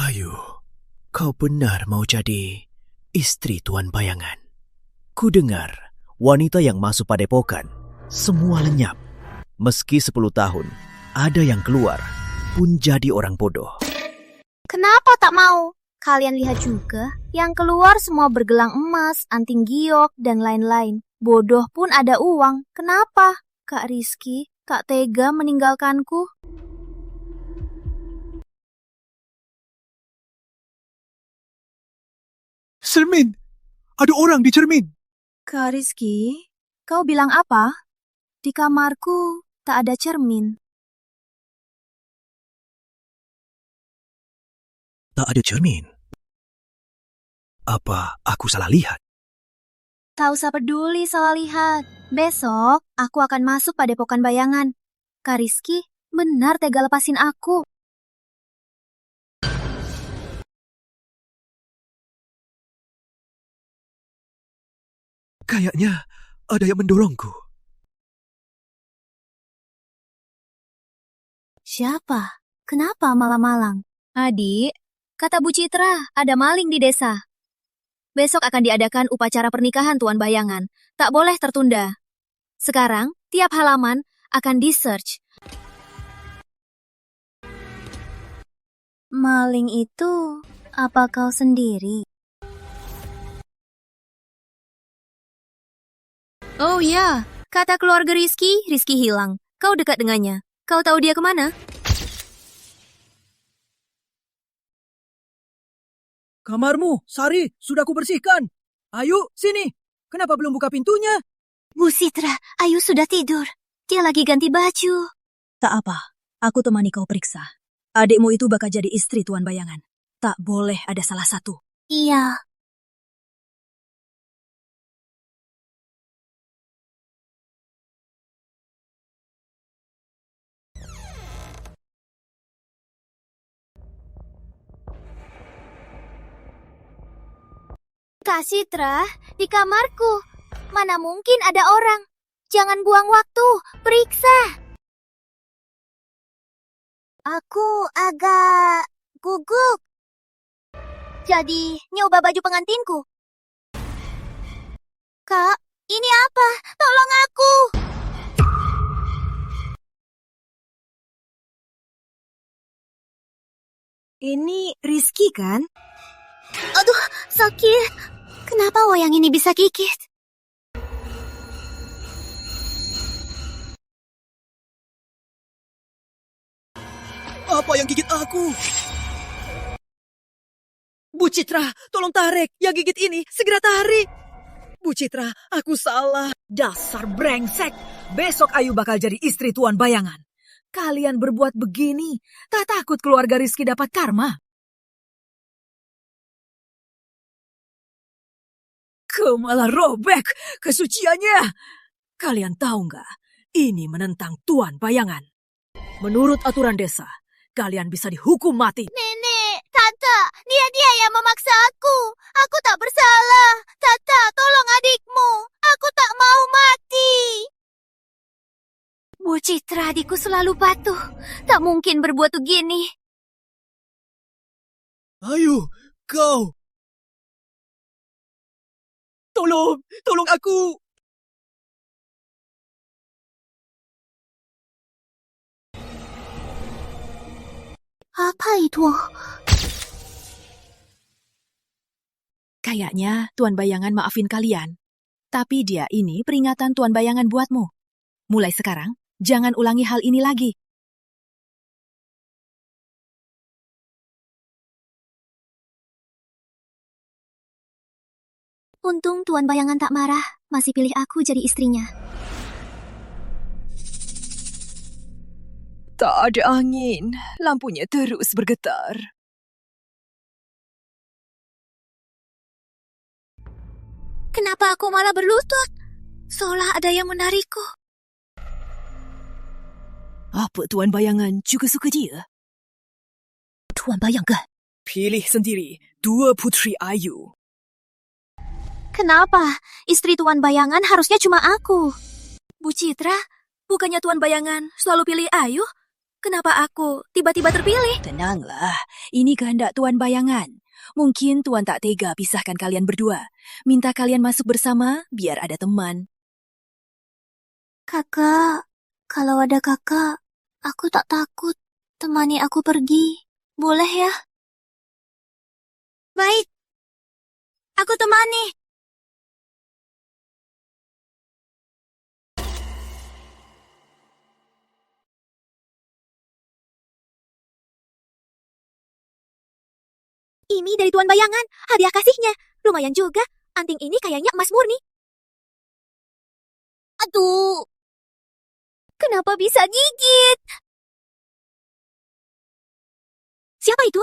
Ayu, kau benar mau jadi istri Tuan Bayangan. Ku dengar wanita yang masuk padepokan semua lenyap. Meski 10 tahun, ada yang keluar pun jadi orang bodoh. Kenapa tak mau? Kalian lihat juga, yang keluar semua bergelang emas, anting giok, dan lain-lain. Bodoh pun ada uang. Kenapa? Kak Rizky, Kak tega meninggalkanku. Cermin! Ada orang di cermin! Kak Rizky, kau bilang apa? Di kamarku tak ada cermin. Tak ada cermin. Apa aku salah lihat? Tak usah peduli salah lihat. Besok aku akan masuk padepokan bayangan. Kak Rizky, benar tega lepasin aku. Kayaknya ada yang mendorongku. Siapa? Kenapa malam-malam? Adik, kata Bu Citra, ada maling di desa. Besok akan diadakan upacara pernikahan Tuan Bayangan. Tak boleh tertunda. Sekarang, tiap halaman akan di-search. Maling itu, apa kau sendiri? Oh ya, kata keluarga Rizky hilang. Kau dekat dengannya. Kau tahu dia kemana? Kamarmu, Sari, sudah kubersihkan. Ayu, sini. Kenapa belum buka pintunya? Bu Citra, Ayu sudah tidur. Dia lagi ganti baju. Tak apa, aku temani kau periksa. Adikmu itu bakal jadi istri Tuan Bayangan. Tak boleh ada salah satu. Iya. Kak Citra, di kamarku. Mana mungkin ada orang. Jangan buang waktu, periksa. Aku agak gugup. Jadi, nyoba baju pengantinku. Kak, ini apa? Tolong aku. Ini Rizky kan? Aduh, sakit. Kenapa wayang ini bisa gigit? Apa yang gigit aku? Bu Citra, tolong tarik. Yang gigit ini, segera tarik. Bu Citra, aku salah. Dasar brengsek. Besok Ayu bakal jadi istri Tuan Bayangan. Kalian berbuat begini, tak takut keluarga Rizky dapat karma? Kau malah robek kesuciannya. Kalian tahu nggak? Ini menentang Tuan Bayangan. Menurut aturan desa, kalian bisa dihukum mati. Nenek, Tante, dia yang memaksa aku. Aku tak bersalah. Tante, tolong adikmu. Aku tak mau mati. Bu Citra, adikku selalu patuh. Tak mungkin berbuat begini. Ayu, kau! Tolong aku! Apa itu? Kayaknya Tuan Bayangan maafin kalian. Tapi dia ini peringatan Tuan Bayangan buatmu. Mulai sekarang, jangan ulangi hal ini lagi. Untung Tuan Bayangan tak marah, masih pilih aku jadi istrinya. Tak ada angin, lampunya terus bergetar. Kenapa aku malah berlutut? Seolah ada yang menarikku. Apa Tuan Bayangan juga suka dia? Tuan Bayangan. Pilih sendiri, 2 putri Ayu. Kenapa? Istri Tuan Bayangan harusnya cuma aku. Bu Citra, bukannya Tuan Bayangan selalu pilih Ayu? Kenapa aku tiba-tiba terpilih? Tenanglah, ini kehendak Tuan Bayangan. Mungkin Tuan tak tega pisahkan kalian berdua. Minta kalian masuk bersama, biar ada teman. Kakak, kalau ada kakak, aku tak takut. Temani aku pergi. Boleh ya? Baik. Aku temani. Ini dari Tuan Bayangan, hadiah kasihnya. Lumayan juga, anting ini kayaknya emas murni. Aduh, kenapa bisa gigit? Siapa itu?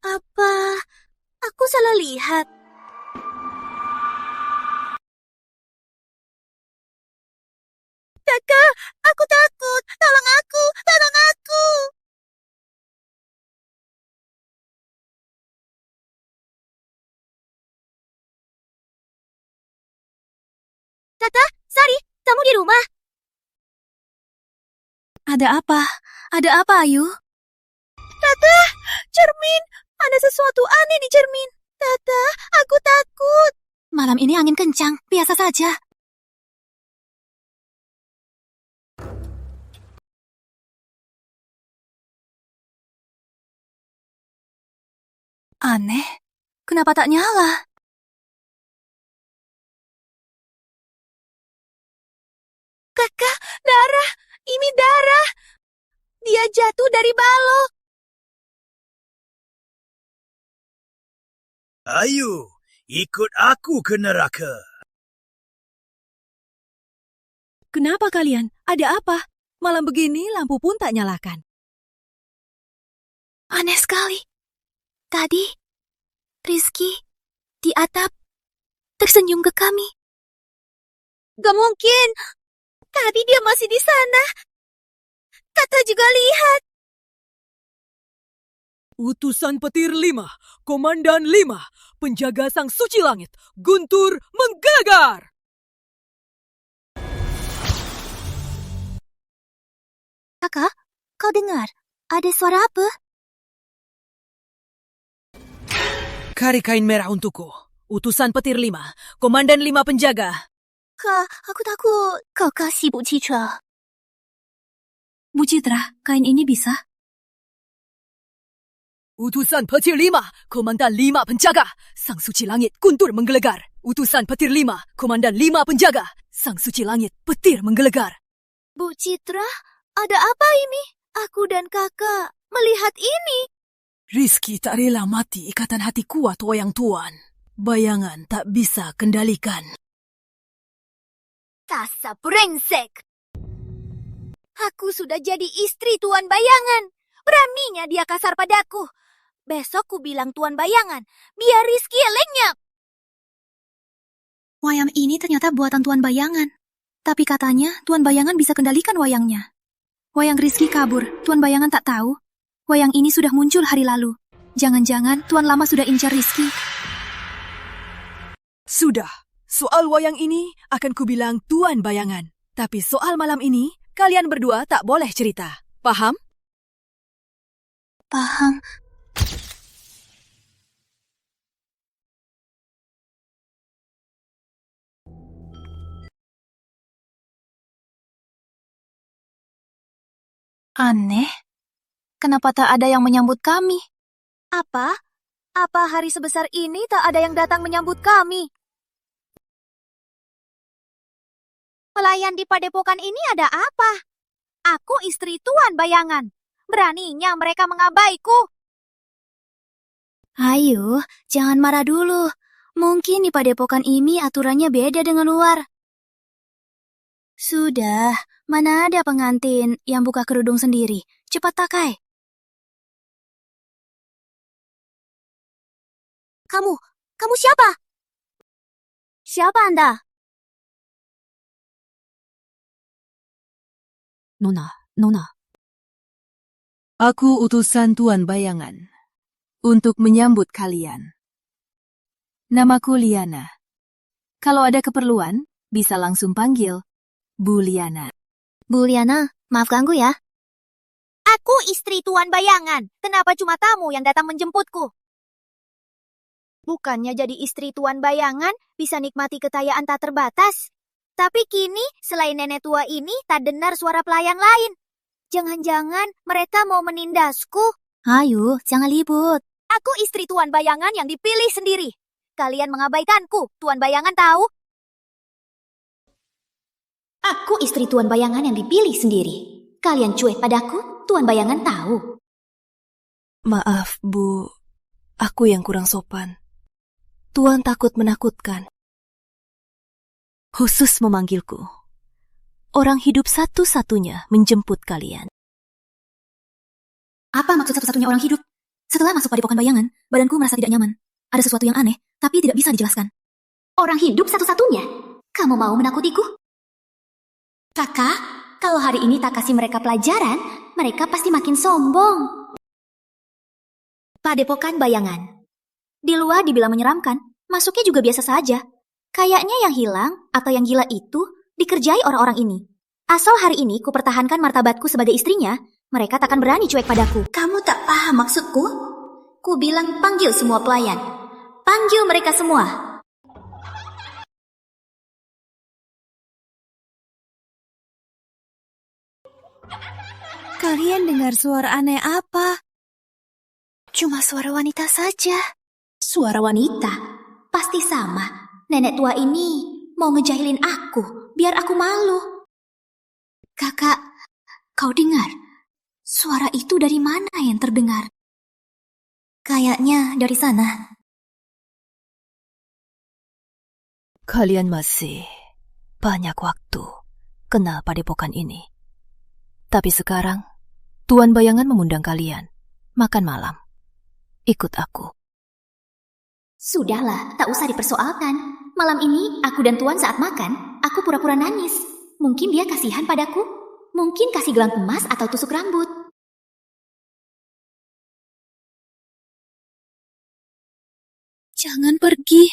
Apa aku salah lihat? Kakak, aku takut. Tolong aku, tolong aku. Kakak, sorry, kamu di rumah? Ada apa? Ada apa, Ayu? Tata, cermin. Ada sesuatu aneh di cermin. Tata, aku takut. Malam ini angin kencang, biasa saja. Aneh, kenapa tak nyala? Kakak, darah. Ini darah. Dia jatuh dari balok. Ayo, ikut aku ke neraka. Kenapa kalian? Ada apa? Malam begini lampu pun tak nyalakan. Aneh sekali. Tadi, Rizky di atap tersenyum ke kami. Gak mungkin. Tadi dia masih di sana. Kakak juga lihat. Utusan petir 5, Komandan 5, penjaga Sang Suci Langit, Guntur menggelegar. Kakak, kau dengar? Ada suara apa? Cari kain merah untukku. Utusan petir 5, Komandan 5 penjaga. Kak, aku takut. Kau kasih Bu Citra. Bu Citra, kain ini bisa? Utusan petir 5, Komandan 5 penjaga. Sang Suci Langit, Guntur menggelegar. Utusan petir 5, Komandan 5 penjaga. Sang Suci Langit, petir menggelegar. Bu Citra, ada apa ini? Aku dan kakak melihat ini. Rizky tak rela mati ikatan hati kuat wayang tuan. Bayangan tak bisa kendalikan. Dasar brengsek. Aku sudah jadi istri Tuan Bayangan. Beraninya dia kasar padaku. Besok ku bilang Tuan Bayangan, biar Rizky lenyap. Wayang ini ternyata buatan Tuan Bayangan. Tapi katanya Tuan Bayangan bisa kendalikan wayangnya. Wayang Rizky kabur, Tuan Bayangan tak tahu. Wayang ini sudah muncul hari lalu. Jangan-jangan Tuan Lama sudah incar Rizky. Sudah, soal wayang ini akan kubilang Tuan Bayangan. Tapi soal malam ini, kalian berdua tak boleh cerita. Paham? Paham. Aneh. Kenapa tak ada yang menyambut kami? Apa? Apa hari sebesar ini tak ada yang datang menyambut kami? Pelayan di padepokan ini ada apa? Aku istri Tuan Bayangan. Beraninya mereka mengabaiku. Ayo, jangan marah dulu. Mungkin di padepokan ini aturannya beda dengan luar. Sudah, mana ada pengantin yang buka kerudung sendiri. Cepat pakai. Kamu siapa? Siapa Anda? Nona. Aku utusan Tuan Bayangan untuk menyambut kalian. Namaku Liana. Kalau ada keperluan, bisa langsung panggil. Bu Liana. Bu Liana, maaf ganggu ya. Aku istri Tuan Bayangan. Kenapa cuma tamu yang datang menjemputku? Bukannya jadi istri Tuan Bayangan bisa nikmati kekayaan tak terbatas. Tapi kini, selain nenek tua ini, tak dengar suara pelayan lain. Jangan-jangan mereka mau menindasku. Ayo, jangan libut. Aku istri Tuan Bayangan yang dipilih sendiri. Kalian mengabaikanku, Tuan Bayangan tahu? Aku istri Tuan Bayangan yang dipilih sendiri. Kalian cuek padaku, Tuan Bayangan tahu. Maaf, Bu. Aku yang kurang sopan. Tuan takut menakutkan. Khusus memanggilku. Orang hidup satu-satunya menjemput kalian. Apa maksud satu-satunya orang hidup? Setelah masuk padepokan Bayangan, badanku merasa tidak nyaman. Ada sesuatu yang aneh, tapi tidak bisa dijelaskan. Orang hidup satu-satunya? Kamu mau menakutiku? Kakak, kalau hari ini tak kasih mereka pelajaran, mereka pasti makin sombong. Padepokan Bayangan. Di luar dibilang menyeramkan, masuknya juga biasa saja. Kayaknya yang hilang atau yang gila itu dikerjai orang-orang ini. Asal hari ini ku pertahankan martabatku sebagai istrinya, mereka takkan berani cuek padaku. Kamu tak paham maksudku? Ku bilang panggil semua pelayan. Panggil mereka semua. Kalian dengar suara aneh apa? Cuma suara wanita saja. Suara wanita? Pasti sama. Nenek tua ini mau ngejahilin aku, biar aku malu. Kakak, kau dengar? Suara itu dari mana yang terdengar? Kayaknya dari sana. Kalian masih banyak waktu kenal padepokan ini. Tapi sekarang, Tuan Bayangan mengundang kalian makan malam. Ikut aku. Sudahlah, tak usah dipersoalkan. Malam ini, aku dan Tuan saat makan, aku pura-pura nangis. Mungkin dia kasihan padaku. Mungkin kasih gelang emas atau tusuk rambut. Jangan pergi.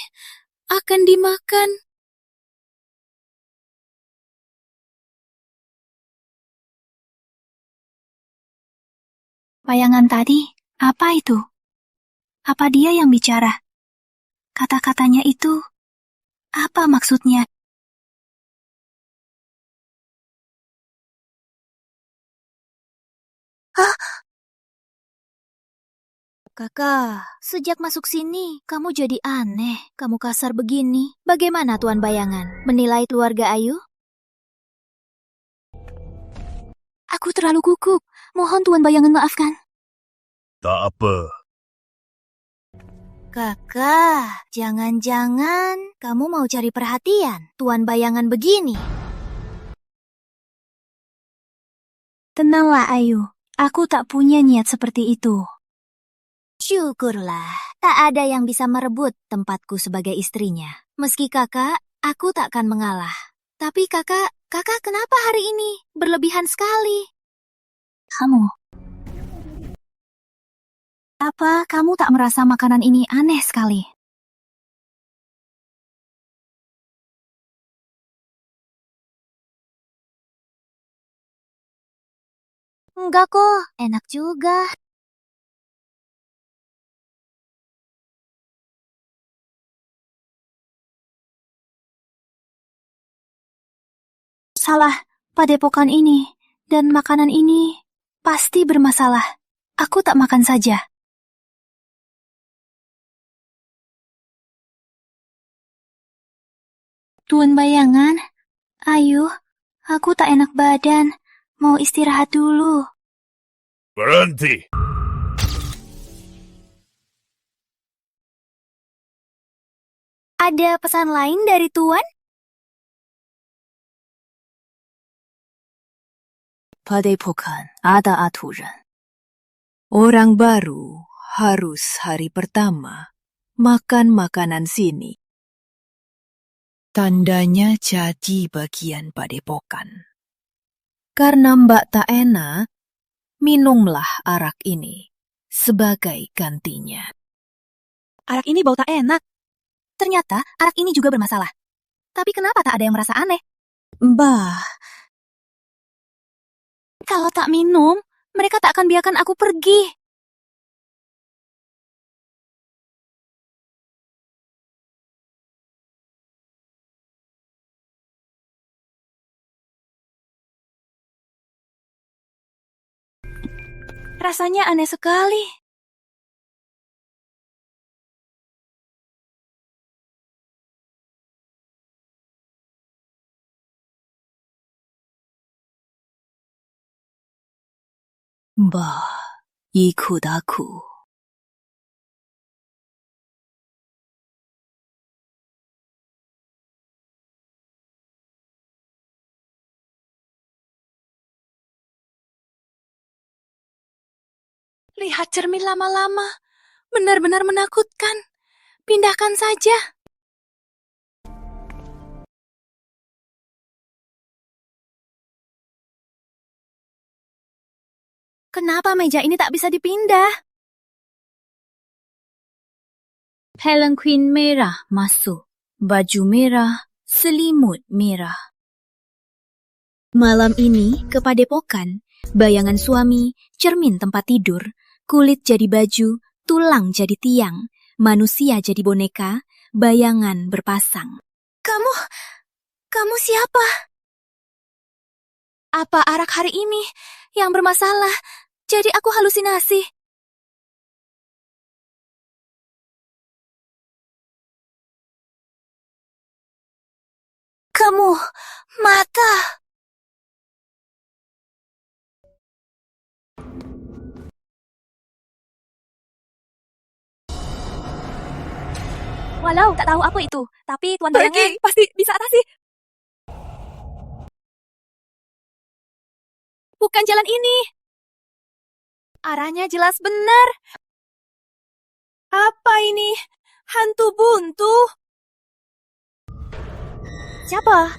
Akan dimakan. Bayangan tadi, apa itu? Apa dia yang bicara? Kata-katanya itu, apa maksudnya? Hah? Kakak, sejak masuk sini, kamu jadi aneh. Kamu kasar begini. Bagaimana Tuan Bayangan? Menilai keluarga Ayu? Aku terlalu gugup. Mohon Tuan Bayangan maafkan. Tak apa. Kakak, jangan-jangan kamu mau cari perhatian. Tuan Bayangan begini. Tenanglah Ayu. Aku tak punya niat seperti itu. Syukurlah, tak ada yang bisa merebut tempatku sebagai istrinya. Meski kakak, aku tak akan mengalah. Tapi kakak kenapa hari ini berlebihan sekali? Kamu. Apa kamu tak merasa makanan ini aneh sekali? Enggak kok, enak juga. Salah, padepokan ini dan makanan ini pasti bermasalah. Aku tak makan saja. Tuan Bayangan, ayo, aku tak enak badan. Mau istirahat dulu. Berhenti. Ada pesan lain dari Tuan? Padepokan ada aturan. Orang baru harus hari pertama makan makanan sini. Tandanya jadi bagian padepokan. Karena Mbak tak enak, minumlah arak ini sebagai gantinya. Arak ini bau tak enak. Ternyata arak ini juga bermasalah. Tapi kenapa tak ada yang merasa aneh? Mbah, Kalau tak minum, mereka tak akan biarkan aku pergi. Rasanya aneh sekali. Bah, 一苦打苦。Lihat cermin lama-lama. Benar-benar menakutkan. Pindahkan saja. Kenapa meja ini tak bisa dipindah? Palanquin merah masuk. Baju merah, selimut merah. Malam ini, kepadepokan, bayangan suami, cermin tempat tidur, kulit jadi baju, tulang jadi tiang, manusia jadi boneka, bayangan berpasang. Kamu siapa? Apa arak hari ini yang bermasalah? Jadi aku halusinasi. Kamu, mata. Walau tak tahu apa itu, tapi Tuan Bayangan pasti bisa atasi. bukan jalan ini. Arahnya jelas benar. Apa ini? Hantu buntu? Siapa?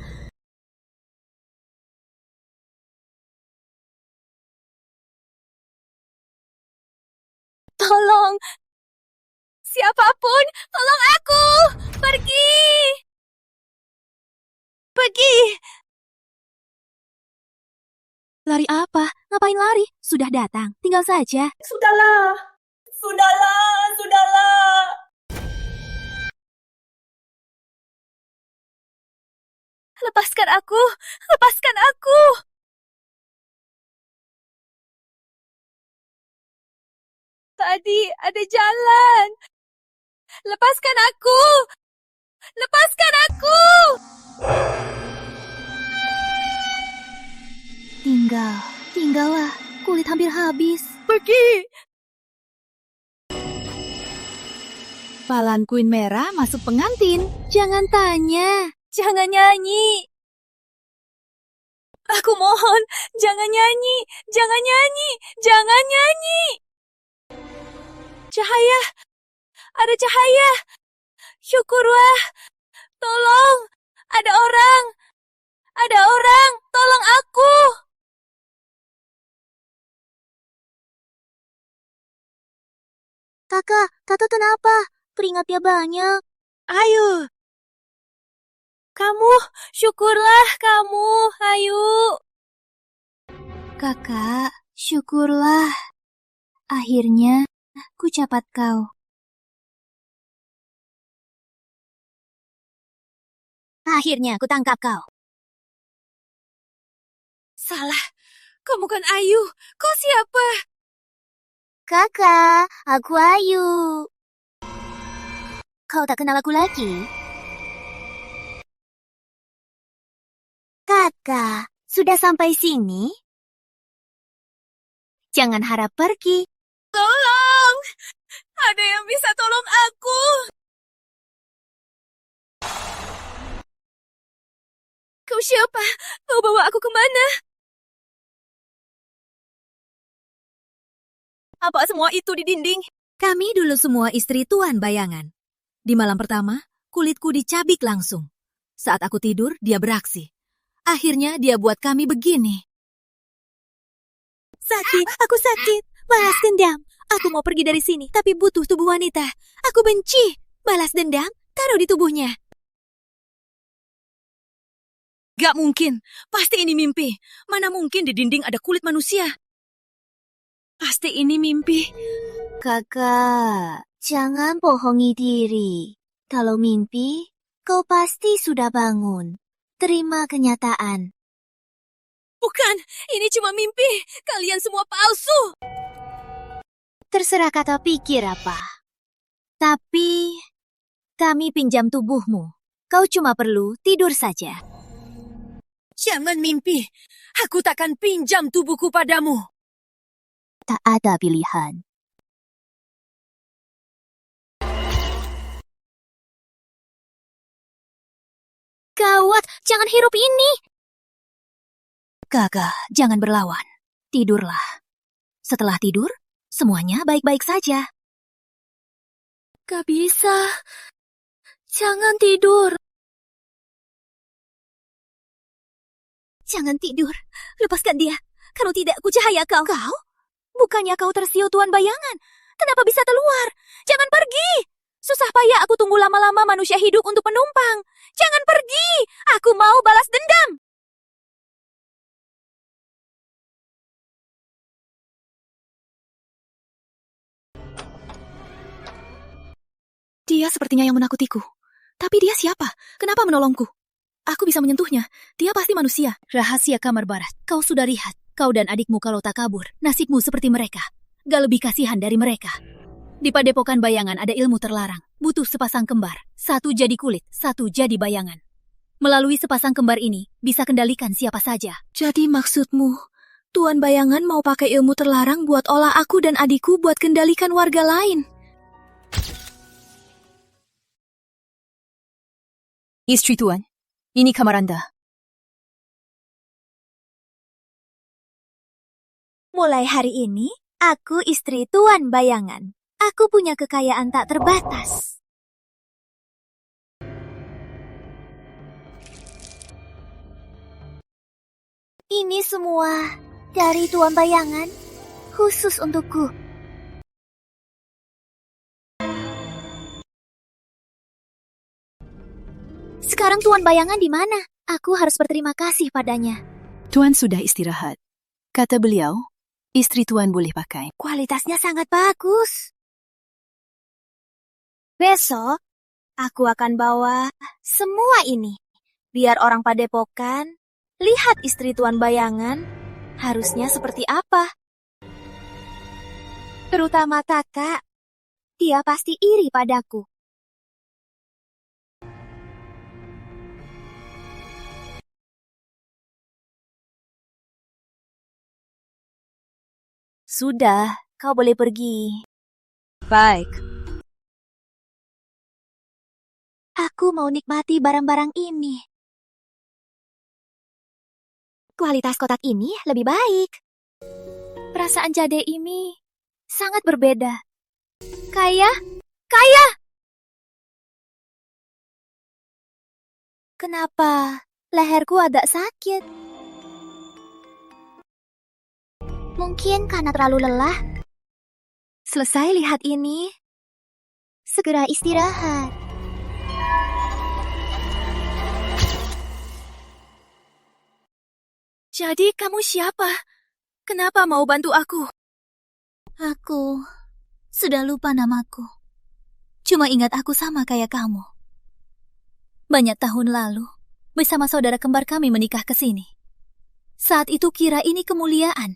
Tolong. Siapapun, tolong aku. Pergi. Pergi. Lari apa? Ngapain lari? Sudah datang, tinggal saja. Sudahlah. Lepaskan aku. Lepaskan aku. Tadi ada jalan. Lepaskan aku. Lepaskan aku. Tinggallah. Kulit hampir habis. Pergi. Palanquin merah masuk pengantin. Jangan tanya. Jangan nyanyi. Aku mohon, jangan nyanyi. Jangan nyanyi. Jangan nyanyi. Cahaya. Ada cahaya. Syukurlah. Tolong. Ada orang. Ada orang. Tolong aku. Kakak kenapa? Keringatnya banyak. Ayo. Kamu, syukurlah kamu. Ayo. Kakak, syukurlah. Akhirnya, ku capat kau. Akhirnya, ku tangkap kau. Salah. Kau bukan Ayu. Kau siapa? Kakak, aku Ayu. Kau tak kenal aku lagi? Kakak, sudah sampai sini? Jangan harap pergi. Tolong! Ada yang bisa tolong aku? Kau siapa? Mau bawa aku kemana? Apa semua itu di dinding? Kami dulu semua istri Tuan Bayangan. Di malam pertama, kulitku dicabik langsung. Saat aku tidur, dia beraksi. Akhirnya dia buat kami begini. Sakit, aku sakit. Balas dendam. Aku mau pergi dari sini, tapi butuh tubuh wanita. Aku benci. Balas dendam, taruh di tubuhnya. Gak mungkin. Pasti ini mimpi. Mana mungkin di dinding ada kulit manusia. Pasti ini mimpi. Kakak, jangan bohongi diri. Kalau mimpi, kau pasti sudah bangun. Terima kenyataan. Bukan, ini cuma mimpi. Kalian semua palsu. Terserah kata pikir apa. Tapi, kami pinjam tubuhmu. Kau cuma perlu tidur saja. Jangan mimpi. Aku takkan pinjam tubuhku padamu. Tak ada pilihan. Gawat, jangan hirup ini. Kakak, jangan berlawan. Tidurlah. Setelah tidur, semuanya baik-baik saja. Gak bisa. Jangan tidur. Jangan tidur. Lepaskan dia. Kalau tidak, aku cahaya kau. Kau? Bukannya kau tersiu Tuan Bayangan. Kenapa bisa keluar? Jangan pergi. Susah payah aku tunggu lama-lama manusia hidup untuk penumpang. Jangan pergi. Aku mau balas dendam. Dia sepertinya yang menakutiku. Tapi dia siapa? Kenapa menolongku? Aku bisa menyentuhnya. Dia pasti manusia. Rahasia kamar barat. Kau sudah lihat. Kau dan adikmu kalau tak kabur. Nasibmu seperti mereka. Gak lebih kasihan dari mereka. Di padepokan bayangan ada ilmu terlarang. Butuh sepasang kembar. Satu jadi kulit, satu jadi bayangan. Melalui sepasang kembar ini, bisa kendalikan siapa saja. Jadi maksudmu, Tuan Bayangan mau pakai ilmu terlarang buat olah aku dan adikku buat kendalikan warga lain? Istri Tuan, ini kamar Anda. Mulai hari ini, aku istri Tuan Bayangan. Aku punya kekayaan tak terbatas. Ini semua dari Tuan Bayangan, khusus untukku. Sekarang Tuan Bayangan di mana? Aku harus berterima kasih padanya. Tuan sudah istirahat. Kata beliau, istri Tuan boleh pakai. Kualitasnya sangat bagus. Besok, aku akan bawa semua ini. Biar orang padepokan lihat istri Tuan Bayangan harusnya seperti apa. Terutama kakak, dia pasti iri padaku. Sudah, kau boleh pergi. Baik. Aku mau nikmati barang-barang ini. Kualitas kotak ini lebih baik. Perasaan Jade ini sangat berbeda. Kaya? Kaya! Kenapa leherku agak sakit? Mungkin karena terlalu lelah. Selesai lihat ini, segera istirahat. Jadi kamu siapa? Kenapa mau bantu aku? Aku sudah lupa namaku. Cuma ingat aku sama kayak kamu. Banyak tahun lalu, bersama saudara kembar kami menikah ke sini. Saat itu kira ini kemuliaan.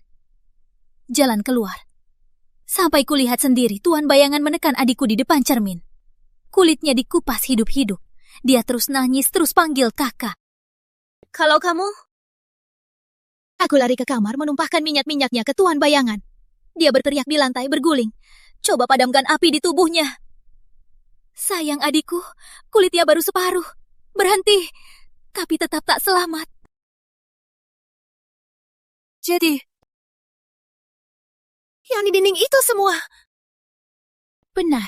Jalan keluar. Sampai kulihat sendiri Tuan Bayangan menekan adikku di depan cermin. Kulitnya dikupas hidup-hidup. Dia terus nangis, terus panggil kakak. Kalau kamu... Aku lari ke kamar menumpahkan minyak-minyaknya ke Tuan Bayangan. Dia berteriak di lantai berguling. Coba padamkan api di tubuhnya. Sayang adikku, kulitnya baru separuh. Berhenti, tapi tetap tak selamat. Jadi, yang di dinding itu semua. Benar,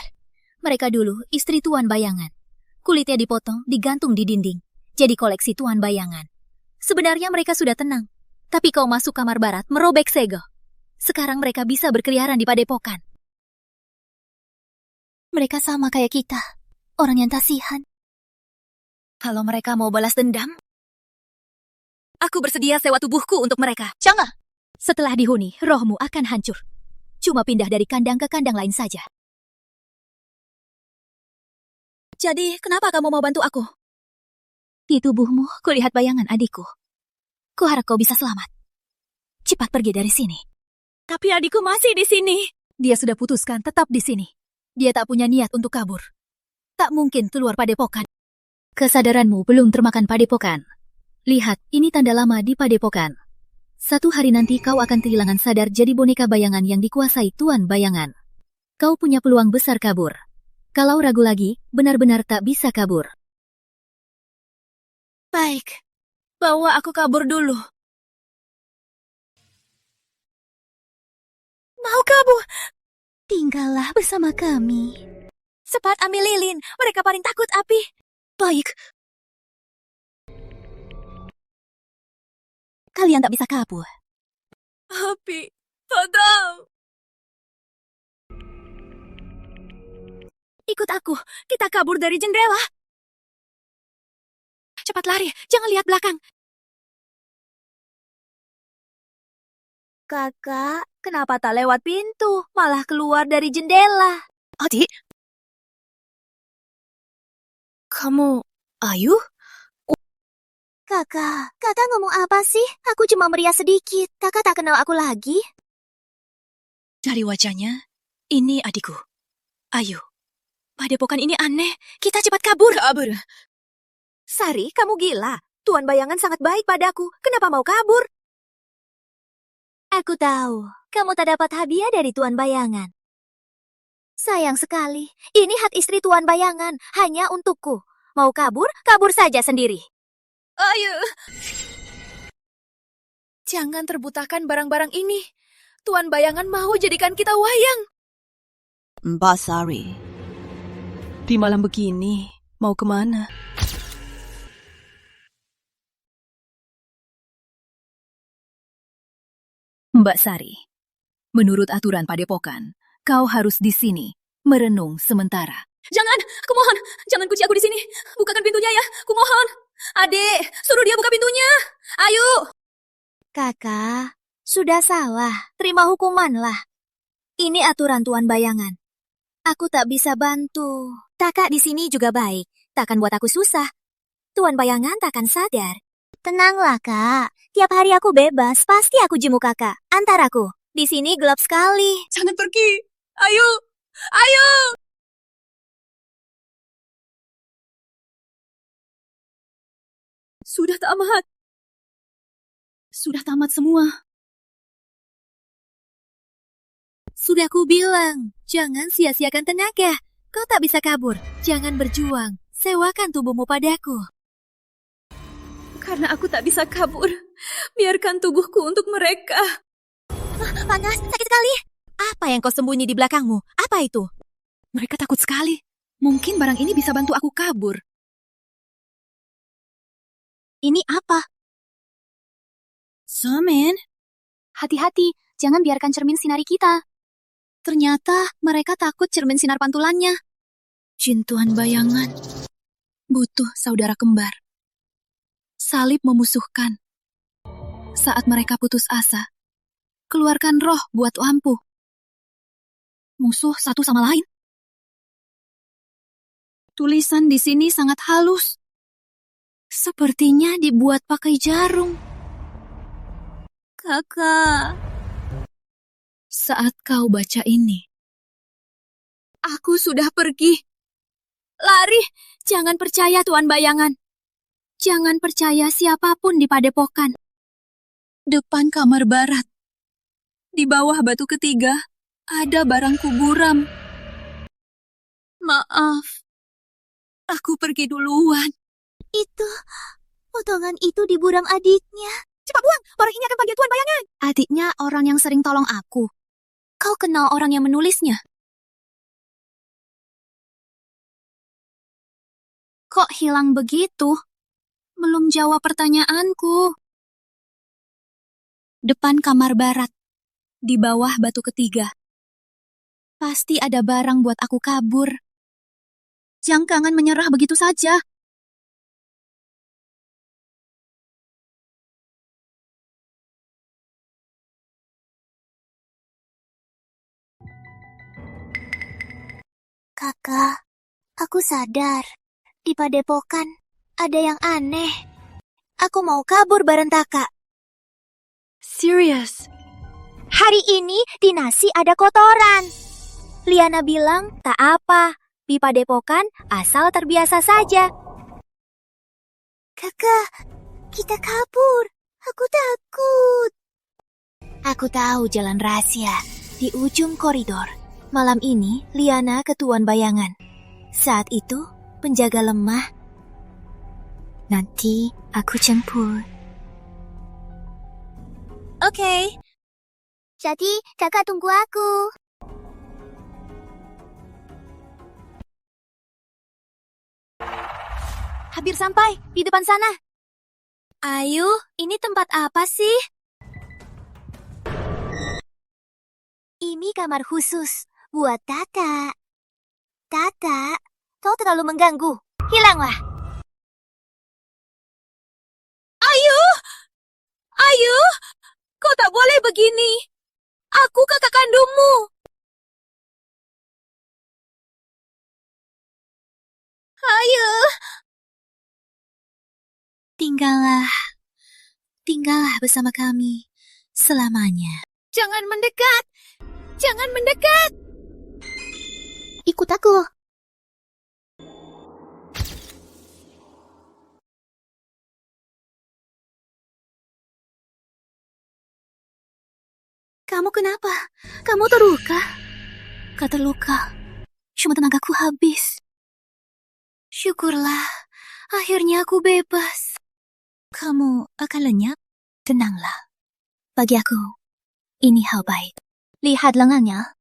mereka dulu istri Tuan Bayangan. Kulitnya dipotong, digantung di dinding. Jadi koleksi Tuan Bayangan. Sebenarnya mereka sudah tenang. Tapi kau masuk kamar barat, merobek segel. Sekarang mereka bisa berkeliaran di padepokan. Mereka sama kayak kita, orang yang kasihan. Kalau mereka mau balas dendam, Aku bersedia sewa tubuhku untuk mereka. Jangan! Setelah dihuni, rohmu akan hancur. Cuma pindah dari kandang ke kandang lain saja. Jadi, kenapa kamu mau bantu aku? Di tubuhmu, kulihat bayangan adikku. Kuharap kau bisa selamat. Cepat pergi dari sini. Tapi adikku masih di sini. Dia sudah putuskan tetap di sini. Dia tak punya niat untuk kabur. Tak mungkin keluar padepokan. Kesadaranmu belum termakan padepokan. Lihat, ini tanda lama di padepokan. Satu hari nanti kau akan kehilangan sadar jadi boneka bayangan yang dikuasai Tuan Bayangan. Kau punya peluang besar kabur. Kalau ragu lagi, benar-benar tak bisa kabur. Baik, bawa aku kabur dulu. Mau kabur? Tinggallah bersama kami. Cepat ambil lilin, mereka paling takut api. Baik. Kalian tak bisa kabur. Api, padam. Ikut aku, kita kabur dari jendela. Cepat lari, jangan lihat belakang. Kakak, kenapa tak lewat pintu, malah keluar dari jendela? Adik? Kamu, Ayu? Kakak ngomong apa sih? Aku cuma merias sedikit. Kakak tak kenal aku lagi? Dari wajahnya, ini adikku. Ayu, padepokan ini aneh. Kita cepat kabur. Kabur? Sari, kamu gila. Tuan Bayangan sangat baik padaku. Kenapa mau kabur? Aku tahu. Kamu tak dapat hadiah dari Tuan Bayangan. Sayang sekali. Ini hak istri Tuan Bayangan. Hanya untukku. Mau kabur? Kabur saja sendiri. Ayo. Jangan terbutakan barang-barang ini. Tuan Bayangan mau jadikan kita wayang. Mbak Sari, di malam begini, mau kemana? Mbak Sari, menurut aturan padepokan, kau harus di sini, merenung sementara. Jangan, aku mohon, jangan kunci aku di sini. Bukakan pintunya ya, aku mohon. Adik, suruh dia buka pintunya. Ayo. Kakak, sudah salah. Terima hukumanlah. Ini aturan Tuan Bayangan. Aku tak bisa bantu. Kakak di sini juga baik. Takkan buat aku susah. Tuan Bayangan takkan sadar. Tenanglah, Kak. Tiap hari aku bebas. Pasti aku jenguk kakak. Antar aku. Di sini gelap sekali. Jangan pergi. Ayo. Ayo. Sudah tamat. Sudah tamat semua. Sudah ku bilang, jangan sia-siakan tenaga. Kau tak bisa kabur. Jangan berjuang. Sewakan tubuhmu padaku. Karena aku tak bisa kabur, biarkan tubuhku untuk mereka. Panas, sakit sekali. Apa yang kau sembunyi di belakangmu? Apa itu? Mereka takut sekali. Mungkin barang ini bisa bantu aku kabur. Ini apa? Cermin. Hati-hati, jangan biarkan cermin sinari kita. Ternyata mereka takut cermin sinar pantulannya. Jin Tuan Bayangan butuh saudara kembar. Salib memusuhkan. Saat mereka putus asa, keluarkan roh buat lampu. Musuh satu sama lain. Tulisan di sini sangat halus. Sepertinya dibuat pakai jarum. Kakak, saat kau baca ini, aku sudah pergi. Lari, jangan percaya Tuan Bayangan. Jangan percaya siapapun di padepokan. Depan kamar barat. Di bawah batu ketiga, ada barangku buram. Maaf, aku pergi duluan. Itu, potongan itu diburam adiknya. Cepat buang, orang ini akan panggil Tuan Bayangan. Adiknya orang yang sering tolong aku. Kau kenal orang yang menulisnya? Kok hilang begitu? Belum jawab pertanyaanku. Depan kamar barat, di bawah batu ketiga. Pasti ada barang buat aku kabur. Jangan menyerah begitu saja. Kakak, aku sadar. Di padepokan ada yang aneh. Aku mau kabur bareng kakak. Serius? Hari ini di nasi ada kotoran. Liana bilang tak apa. Di padepokan asal terbiasa saja. Kakak, kita kabur. Aku takut. Aku tahu jalan rahasia di ujung koridor. Malam ini Liana ke Tuan Bayangan. Saat itu penjaga lemah. Nanti aku jemput. Oke. Jadi kakak tunggu aku. Hampir sampai di depan sana. Ayu, ini tempat apa sih? Ini kamar khusus buat Tata. Tata, kau terlalu mengganggu. Hilanglah. Ayu, kau tak boleh begini. Aku kakak kandungmu. Ayu. Tinggallah bersama kami selamanya. Jangan mendekat. Ikut aku. Kamu kenapa? Kamu terluka? Kau terluka. Cuma tenagaku habis. Syukurlah, akhirnya aku bebas. Kamu akan lenyap? Tenanglah. Bagi aku, ini hal baik. Lihat lengannya.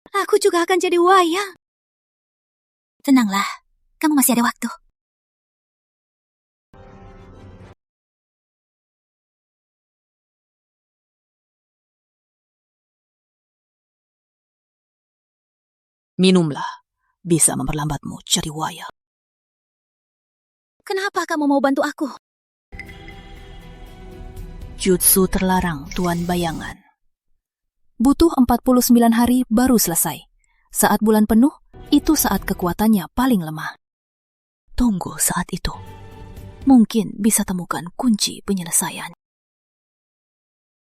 Aku juga akan jadi wayang. Tenanglah, kamu masih ada waktu. Minumlah. Bisa memperlambatmu cari wayang. Kenapa kamu mau bantu aku? Jutsu terlarang Tuan Bayangan. Butuh 49 hari baru selesai. Saat bulan penuh, itu saat kekuatannya paling lemah. Tunggu saat itu. Mungkin bisa temukan kunci penyelesaian.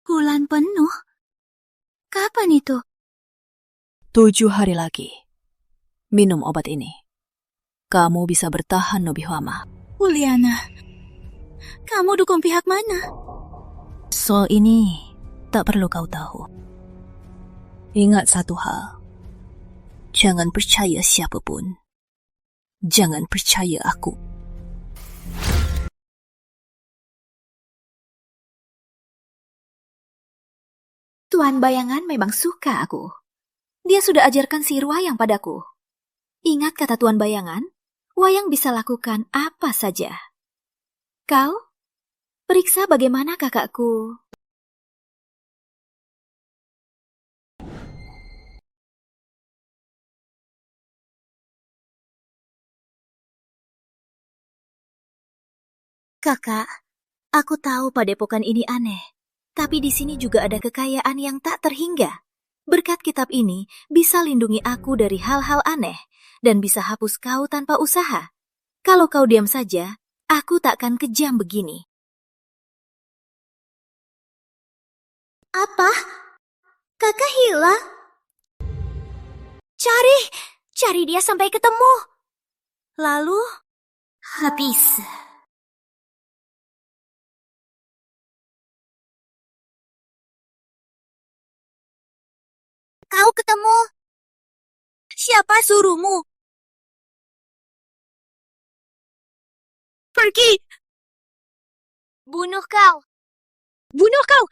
Bulan penuh? Kapan itu? 7 hari lagi. Minum obat ini. Kamu bisa bertahan lebih lama. Liana, kamu dukung pihak mana? Soal ini tak perlu kau tahu. Ingat satu hal. Jangan percaya siapapun. Jangan percaya aku. Tuan Bayangan memang suka aku. Dia sudah ajarkan sihir wayang padaku. Ingat kata Tuan Bayangan, wayang bisa lakukan apa saja. Kau, periksa bagaimana kakakku. Kakak, aku tahu padepokan ini aneh, tapi di sini juga ada kekayaan yang tak terhingga. Berkat kitab ini bisa lindungi aku dari hal-hal aneh dan bisa hapus kau tanpa usaha. Kalau kau diam saja, aku takkan kejam begini. Apa? Kakak hilang? Cari dia sampai ketemu. Lalu, habis. Kau ketemu? Siapa suruhmu? Pergi! Bunuh kau! Bunuh kau!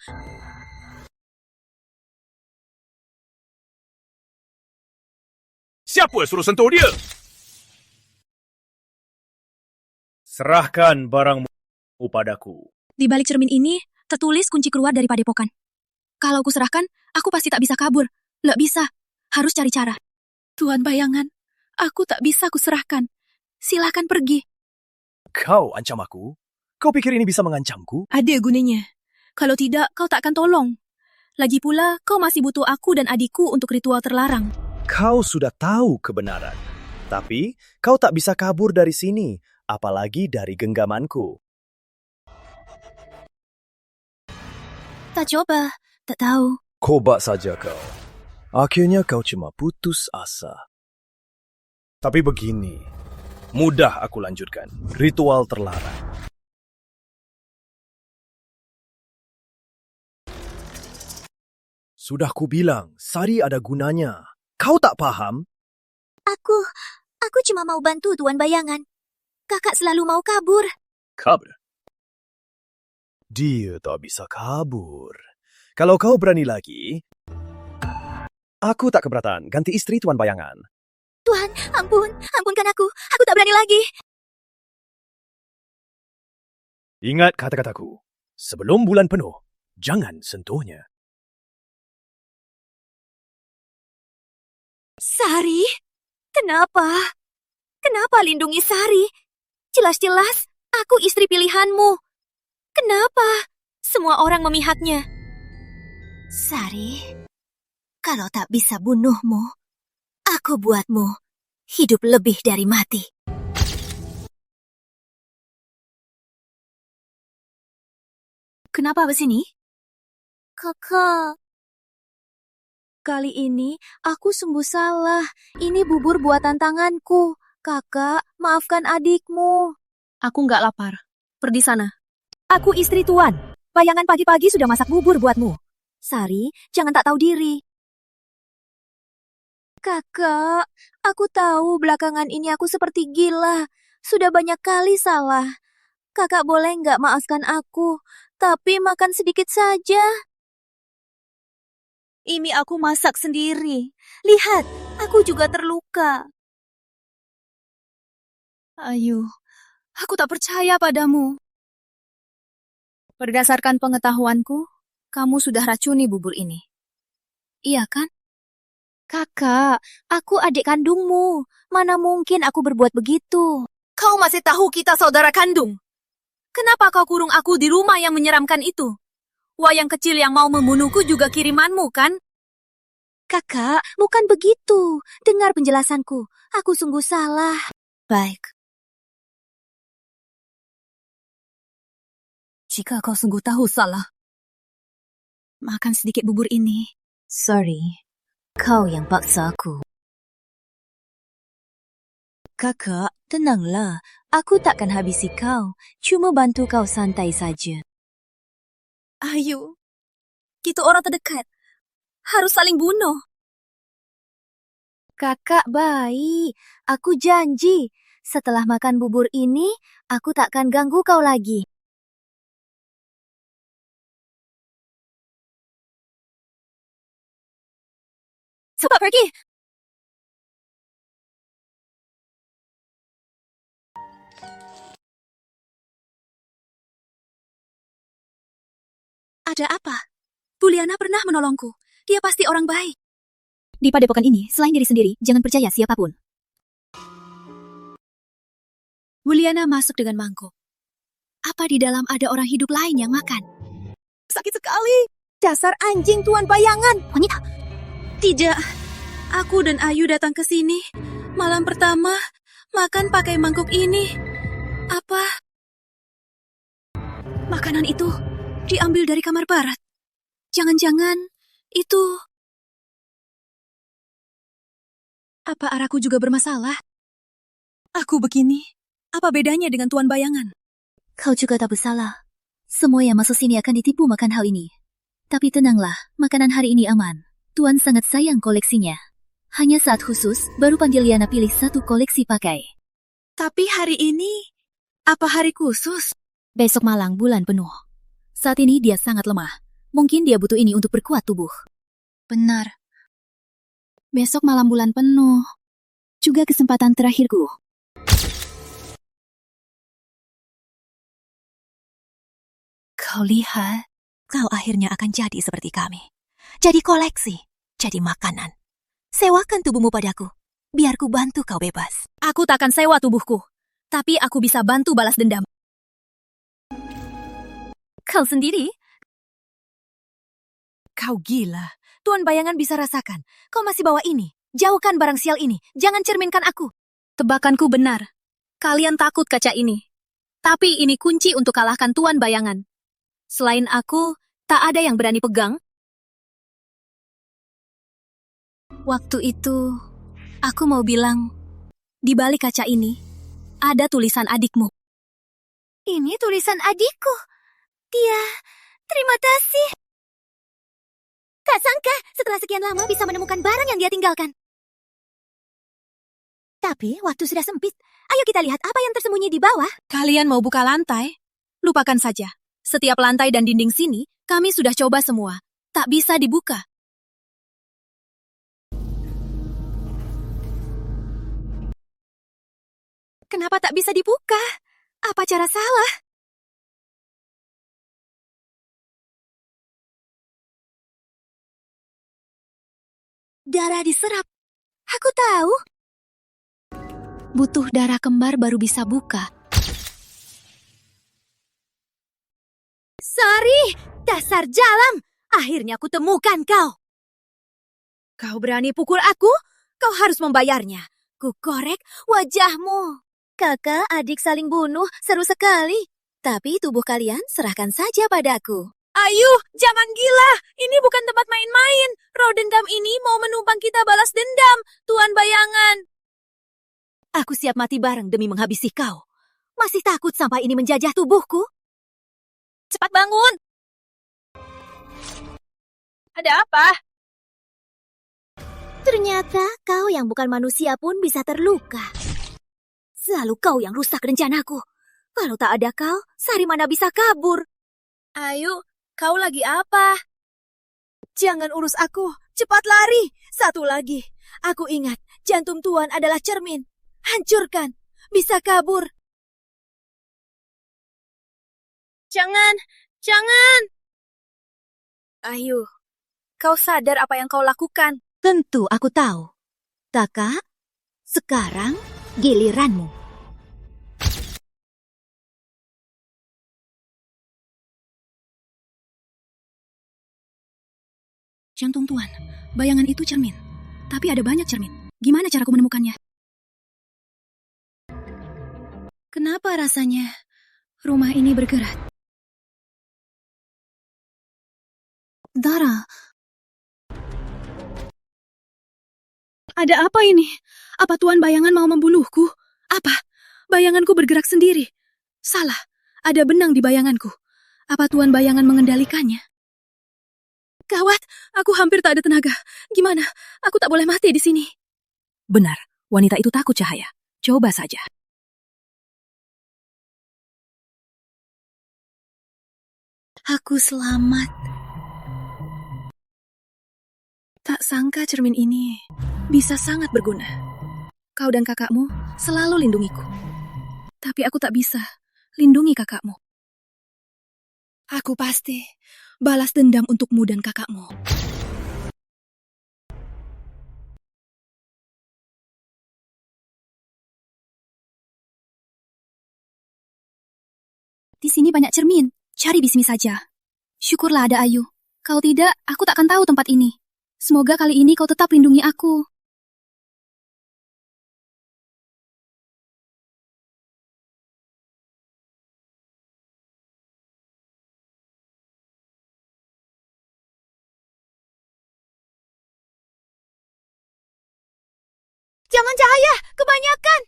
Siapa yang suruh sentuh dia? Serahkan barangmu padaku. Di balik cermin ini, tertulis kunci keluar dari padepokan. Kalau ku serahkan, aku pasti tak bisa kabur. Lek bisa, harus cari cara. Tuan Bayangan, aku tak bisa kuserahkan. Silakan pergi. Kau ancam aku? Kau pikir ini bisa mengancamku? Ada gunanya. Kalau tidak, kau tak akan tolong. Lagi pula, kau masih butuh aku dan adikku untuk ritual terlarang. Kau sudah tahu kebenaran. Tapi kau tak bisa kabur dari sini, apalagi dari genggamanku. Tak coba, tak tahu. Kobak saja kau. Akhirnya kau cuma putus asa. Tapi begini, mudah aku lanjutkan. Ritual terlarang. Sudah kubilang, sari ada gunanya. Kau tak paham? Aku cuma mau bantu Tuan Bayangan. Kakak selalu mau kabur. Kabur. Dia tak bisa kabur. Kalau kau berani lagi, aku tak keberatan ganti istri Tuan Bayangan. Tuhan, ampunkan aku. Aku tak berani lagi. Ingat kata-kataku. Sebelum bulan penuh, jangan sentuhnya. Sari? Kenapa? Kenapa lindungi Sari? Jelas-jelas aku istri pilihanmu. Kenapa semua orang memihaknya? Sari, kalau tak bisa bunuhmu, aku buatmu hidup lebih dari mati. Kenapa begini? Kakak. Kali ini aku sungguh salah. Ini bubur buatan tanganku. Kakak, maafkan adikmu. Aku nggak lapar. Pergi sana. Aku istri Tuan. Bayangan pagi-pagi sudah masak bubur buatmu. Sari, jangan tak tahu diri. Kakak, aku tahu belakangan ini aku seperti gila. Sudah banyak kali salah. Kakak boleh nggak maafkan aku, tapi makan sedikit saja. Ini aku masak sendiri. Lihat, aku juga terluka. Ayu, aku tak percaya padamu. Berdasarkan pengetahuanku, kamu sudah racuni bubur ini. Iya kan? Kakak, aku adik kandungmu. Mana mungkin aku berbuat begitu? Kau masih tahu kita saudara kandung. Kenapa kau kurung aku di rumah yang menyeramkan itu? Wayang kecil yang mau membunuhku juga kirimanmu, kan? Kakak, bukan begitu. Dengar penjelasanku. Aku sungguh salah. Baik. Jika kau sungguh tahu salah, makan sedikit bubur ini. Sorry, kau yang paksa aku. Kakak, tenanglah. Aku takkan habisi kau. Cuma bantu kau santai saja. Ayu, kita orang terdekat. Harus saling bunuh. Kakak baik. Aku janji. Setelah makan bubur ini, aku takkan ganggu kau lagi. Cepat pergi. Ada apa? Buliana pernah menolongku. Dia pasti orang baik. Di padepokan ini, selain diri sendiri, jangan percaya siapapun. Buliana masuk dengan mangkuk. Apa di dalam ada orang hidup lain yang makan? Sakit sekali. Dasar anjing Tuan Bayangan. Wanita. Tidak. Aku dan Ayu datang ke sini. Malam pertama, makan pakai mangkuk ini. Apa? Makanan itu diambil dari kamar barat. Jangan-jangan itu... Apa arahku juga bermasalah? Aku begini, apa bedanya dengan Tuan Bayangan? Kau juga tak bersalah. Semua yang masuk sini akan ditipu makan hal ini. Tapi tenanglah, makanan hari ini aman. Tuan sangat sayang koleksinya. Hanya saat khusus, baru panggil Liana pilih satu koleksi pakai. Tapi hari ini, apa hari khusus? Besok malang bulan penuh. Saat ini dia sangat lemah. Mungkin dia butuh ini untuk berkuat tubuh. Benar. Besok malam bulan penuh. Juga kesempatan terakhirku. Kau lihat, kau akhirnya akan jadi seperti kami. Jadi koleksi, jadi makanan. Sewakan tubuhmu padaku, biar ku bantu kau bebas. Aku takkan sewa tubuhku, tapi aku bisa bantu balas dendam. Kau sendiri? Kau gila. Tuan Bayangan bisa rasakan. Kau masih bawa ini. Jauhkan barang sial ini. Jangan cerminkan aku. Tebakanku benar. Kalian takut kaca ini. Tapi ini kunci untuk kalahkan Tuan Bayangan. Selain aku, tak ada yang berani pegang. Waktu itu, aku mau bilang, di balik kaca ini, ada tulisan adikmu. Ini tulisan adikku. Dia, terima kasih. Tak sangka setelah sekian lama bisa menemukan barang yang dia tinggalkan. Tapi waktu sudah sempit. Ayo kita lihat apa yang tersembunyi di bawah. Kalian mau buka lantai? Lupakan saja. Setiap lantai dan dinding sini, kami sudah coba semua. Tak bisa dibuka. Kenapa tak bisa dibuka? Apa cara salah? Darah diserap. Aku tahu. Butuh darah kembar baru bisa buka. Sari, dasar jalam. Akhirnya aku temukan kau. Kau berani pukul aku? Kau harus membayarnya. Ku korek wajahmu. Kakak, adik saling bunuh, seru sekali. Tapi tubuh kalian serahkan saja padaku. Ayo, jangan gila. Ini bukan tempat main-main. Roh dendam ini mau menumpang kita balas dendam, Tuan Bayangan. Aku siap mati bareng demi menghabisi kau. Masih takut sampai ini menjajah tubuhku? Cepat bangun! Ada apa? Ternyata kau yang bukan manusia pun bisa terluka. Selalu kau yang rusak rencanaku. Kalau tak ada kau, Sari mana bisa kabur? Ayo, kau lagi apa? Jangan urus aku, cepat lari. Satu lagi, aku ingat jantung Tuan adalah cermin. Hancurkan, bisa kabur. Jangan, jangan. Ayo, kau sadar apa yang kau lakukan? Tentu aku tahu. Taka, sekarang giliranmu. Jantung Tuan, bayangan itu cermin. Tapi ada banyak cermin. Gimana caraku menemukannya? Kenapa rasanya rumah ini bergerak? Darah. Ada apa ini? Apa Tuan Bayangan mau membunuhku? Apa? Bayanganku bergerak sendiri. Salah, ada benang di bayanganku. Apa Tuan Bayangan mengendalikannya? Gawat, aku hampir tak ada tenaga. Gimana? Aku tak boleh mati di sini. Benar, wanita itu takut cahaya. Coba saja. Aku selamat. Tak sangka cermin ini bisa sangat berguna. Kau dan kakakmu selalu lindungiku. Tapi aku tak bisa lindungi kakakmu. Aku pasti balas dendam untukmu dan kakakmu. Di sini banyak cermin. Cari bismi saja. Syukurlah ada Ayu. Kalau tidak, aku tak akan tahu tempat ini. Semoga kali ini kau tetap lindungi aku. Jangan cahaya, kebanyakan.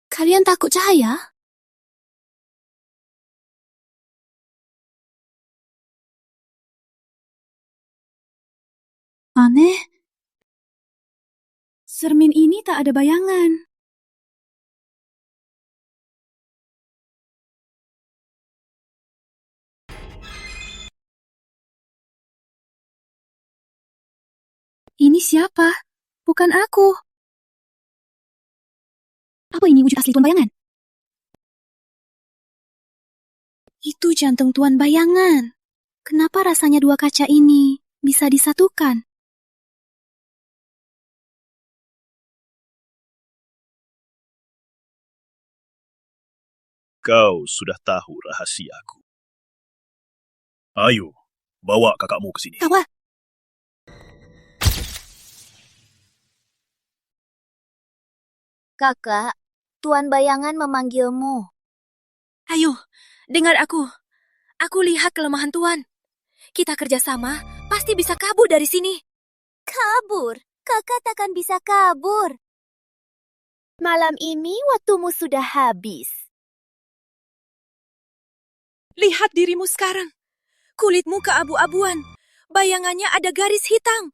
Kalian takut cahaya? Aneh. Cermin ini tak ada bayangan. Ini siapa? Bukan aku. Apa ini wujud asli Tuan Bayangan? Itu jantung Tuan Bayangan. Kenapa rasanya dua kaca ini bisa disatukan? Kau sudah tahu rahasiaku. Ayo, Bawa kakakmu ke sini. Kawa, Kakak, Tuan Bayangan memanggilmu. ayo, dengar aku. Aku lihat kelemahan Tuan. Kita kerjasama, pasti bisa kabur dari sini. Kabur? Kakak takkan bisa kabur. Malam ini waktumu sudah habis. Lihat dirimu sekarang. Kulitmu keabu-abuan. Bayangannya ada garis hitam.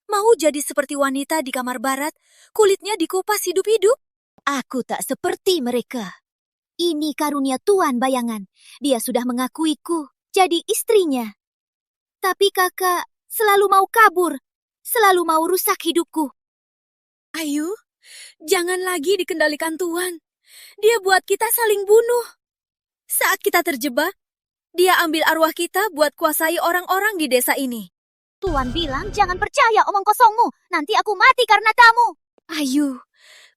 Mau jadi seperti wanita di kamar barat, kulitnya dikupas hidup-hidup. Aku tak seperti mereka. Ini karunia Tuan Bayangan. Dia sudah mengakuiku jadi istrinya. Tapi kakak selalu mau kabur. Selalu mau rusak hidupku. Ayu, jangan lagi dikendalikan Tuan. Dia buat kita saling bunuh. Saat kita terjebak, dia ambil arwah kita buat kuasai orang-orang di desa ini. Tuan bilang jangan percaya omong kosongmu. Nanti aku mati karena kamu. Ayu,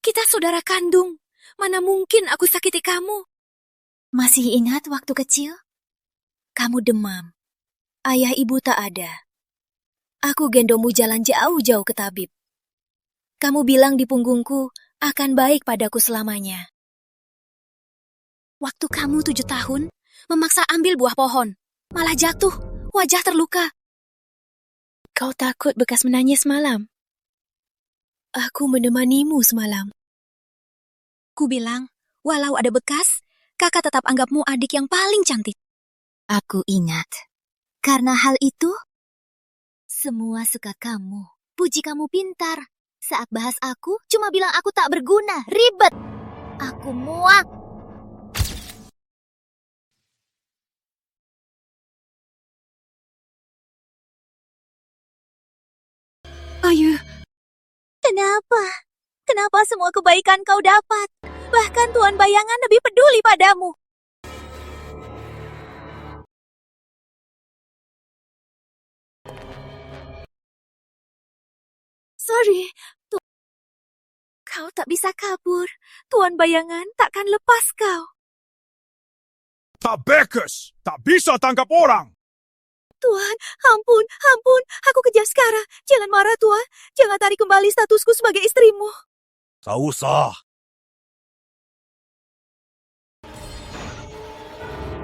kita saudara kandung. Mana mungkin aku sakiti kamu? Masih ingat waktu kecil? Kamu demam. Ayah ibu tak ada. Aku gendongmu jalan jauh-jauh ke tabib. Kamu bilang di punggungku akan baik padaku selamanya. Waktu kamu 7 tahun, memaksa ambil buah pohon. Malah jatuh, wajah terluka. Kau takut bekas menangis malam? Aku menemanimu semalam. Ku bilang, walau ada bekas, kakak tetap anggapmu adik yang paling cantik. Aku ingat. Karena hal itu, semua suka kamu. Puji kamu pintar. Saat bahas aku, cuma bilang aku tak berguna. Ribet. Aku muak. Ayu, Kenapa? Kenapa semua kebaikan kau dapat? Bahkan Tuan Bayangan lebih peduli padamu. Sorry, kau tak bisa kabur. Tuan Bayangan takkan lepas kau. Tak bekas! Tak bisa tangkap orang! Tuan, ampun, ampun. Aku kejam sekarang. Jangan marah, Tuan. Jangan tarik kembali statusku sebagai istrimu. Tak usah.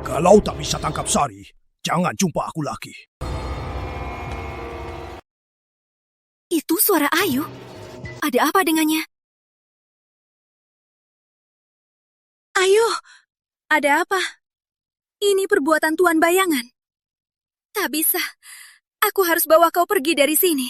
Kalau tak bisa tangkap Sari, jangan jumpa aku lagi. itu suara Ayu. Ada apa dengannya? Ayu, ada apa? Ini perbuatan Tuan Bayangan. Tak bisa. Aku harus bawa kau pergi dari sini.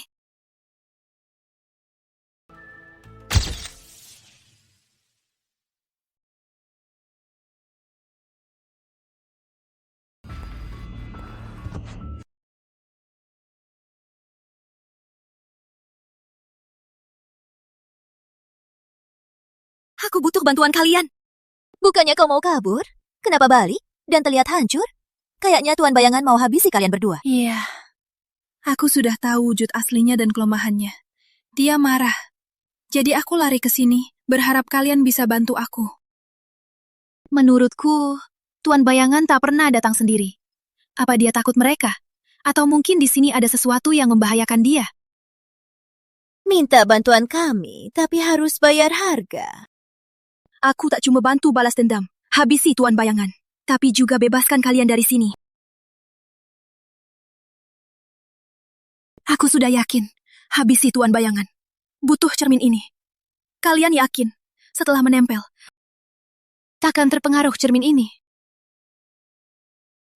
Aku butuh bantuan kalian. Bukannya kau mau kabur? Kenapa balik? Dan terlihat hancur? Kayaknya Tuan Bayangan mau habisi kalian berdua. Iya. Aku sudah tahu wujud aslinya dan kelemahannya. Dia marah. Jadi aku lari ke sini, berharap kalian bisa bantu aku. Menurutku, Tuan Bayangan tak pernah datang sendiri. Apa dia takut mereka? Atau mungkin di sini ada sesuatu yang membahayakan dia? Minta bantuan kami, tapi harus bayar harga. Aku tak cuma bantu balas dendam, habisi Tuan Bayangan, tapi juga bebaskan kalian dari sini. Aku sudah yakin, habisi Tuan Bayangan. Butuh cermin ini. Kalian yakin, setelah menempel, takkan terpengaruh cermin ini?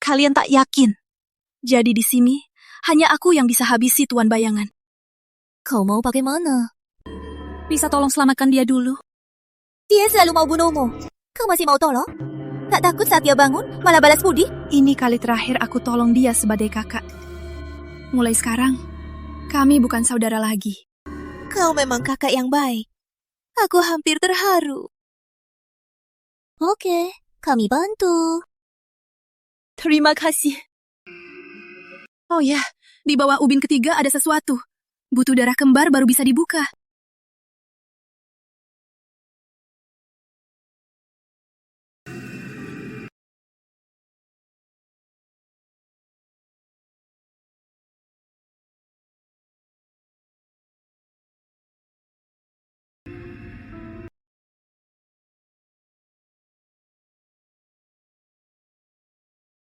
Kalian tak yakin. Jadi di sini, hanya aku yang bisa habisi Tuan Bayangan. Kau mau bagaimana? Bisa tolong selamatkan dia dulu? Dia selalu mau bunuhmu. Kau masih mau tolong? Tak takut saat dia bangun, malah balas budi? Ini kali terakhir aku tolong dia sebagai kakak. Mulai sekarang, kami bukan saudara lagi. Kau memang kakak yang baik. Aku hampir terharu. Oke, kami bantu. Terima kasih. Oh ya, di bawah ubin ketiga ada sesuatu. Butuh darah kembar baru bisa dibuka.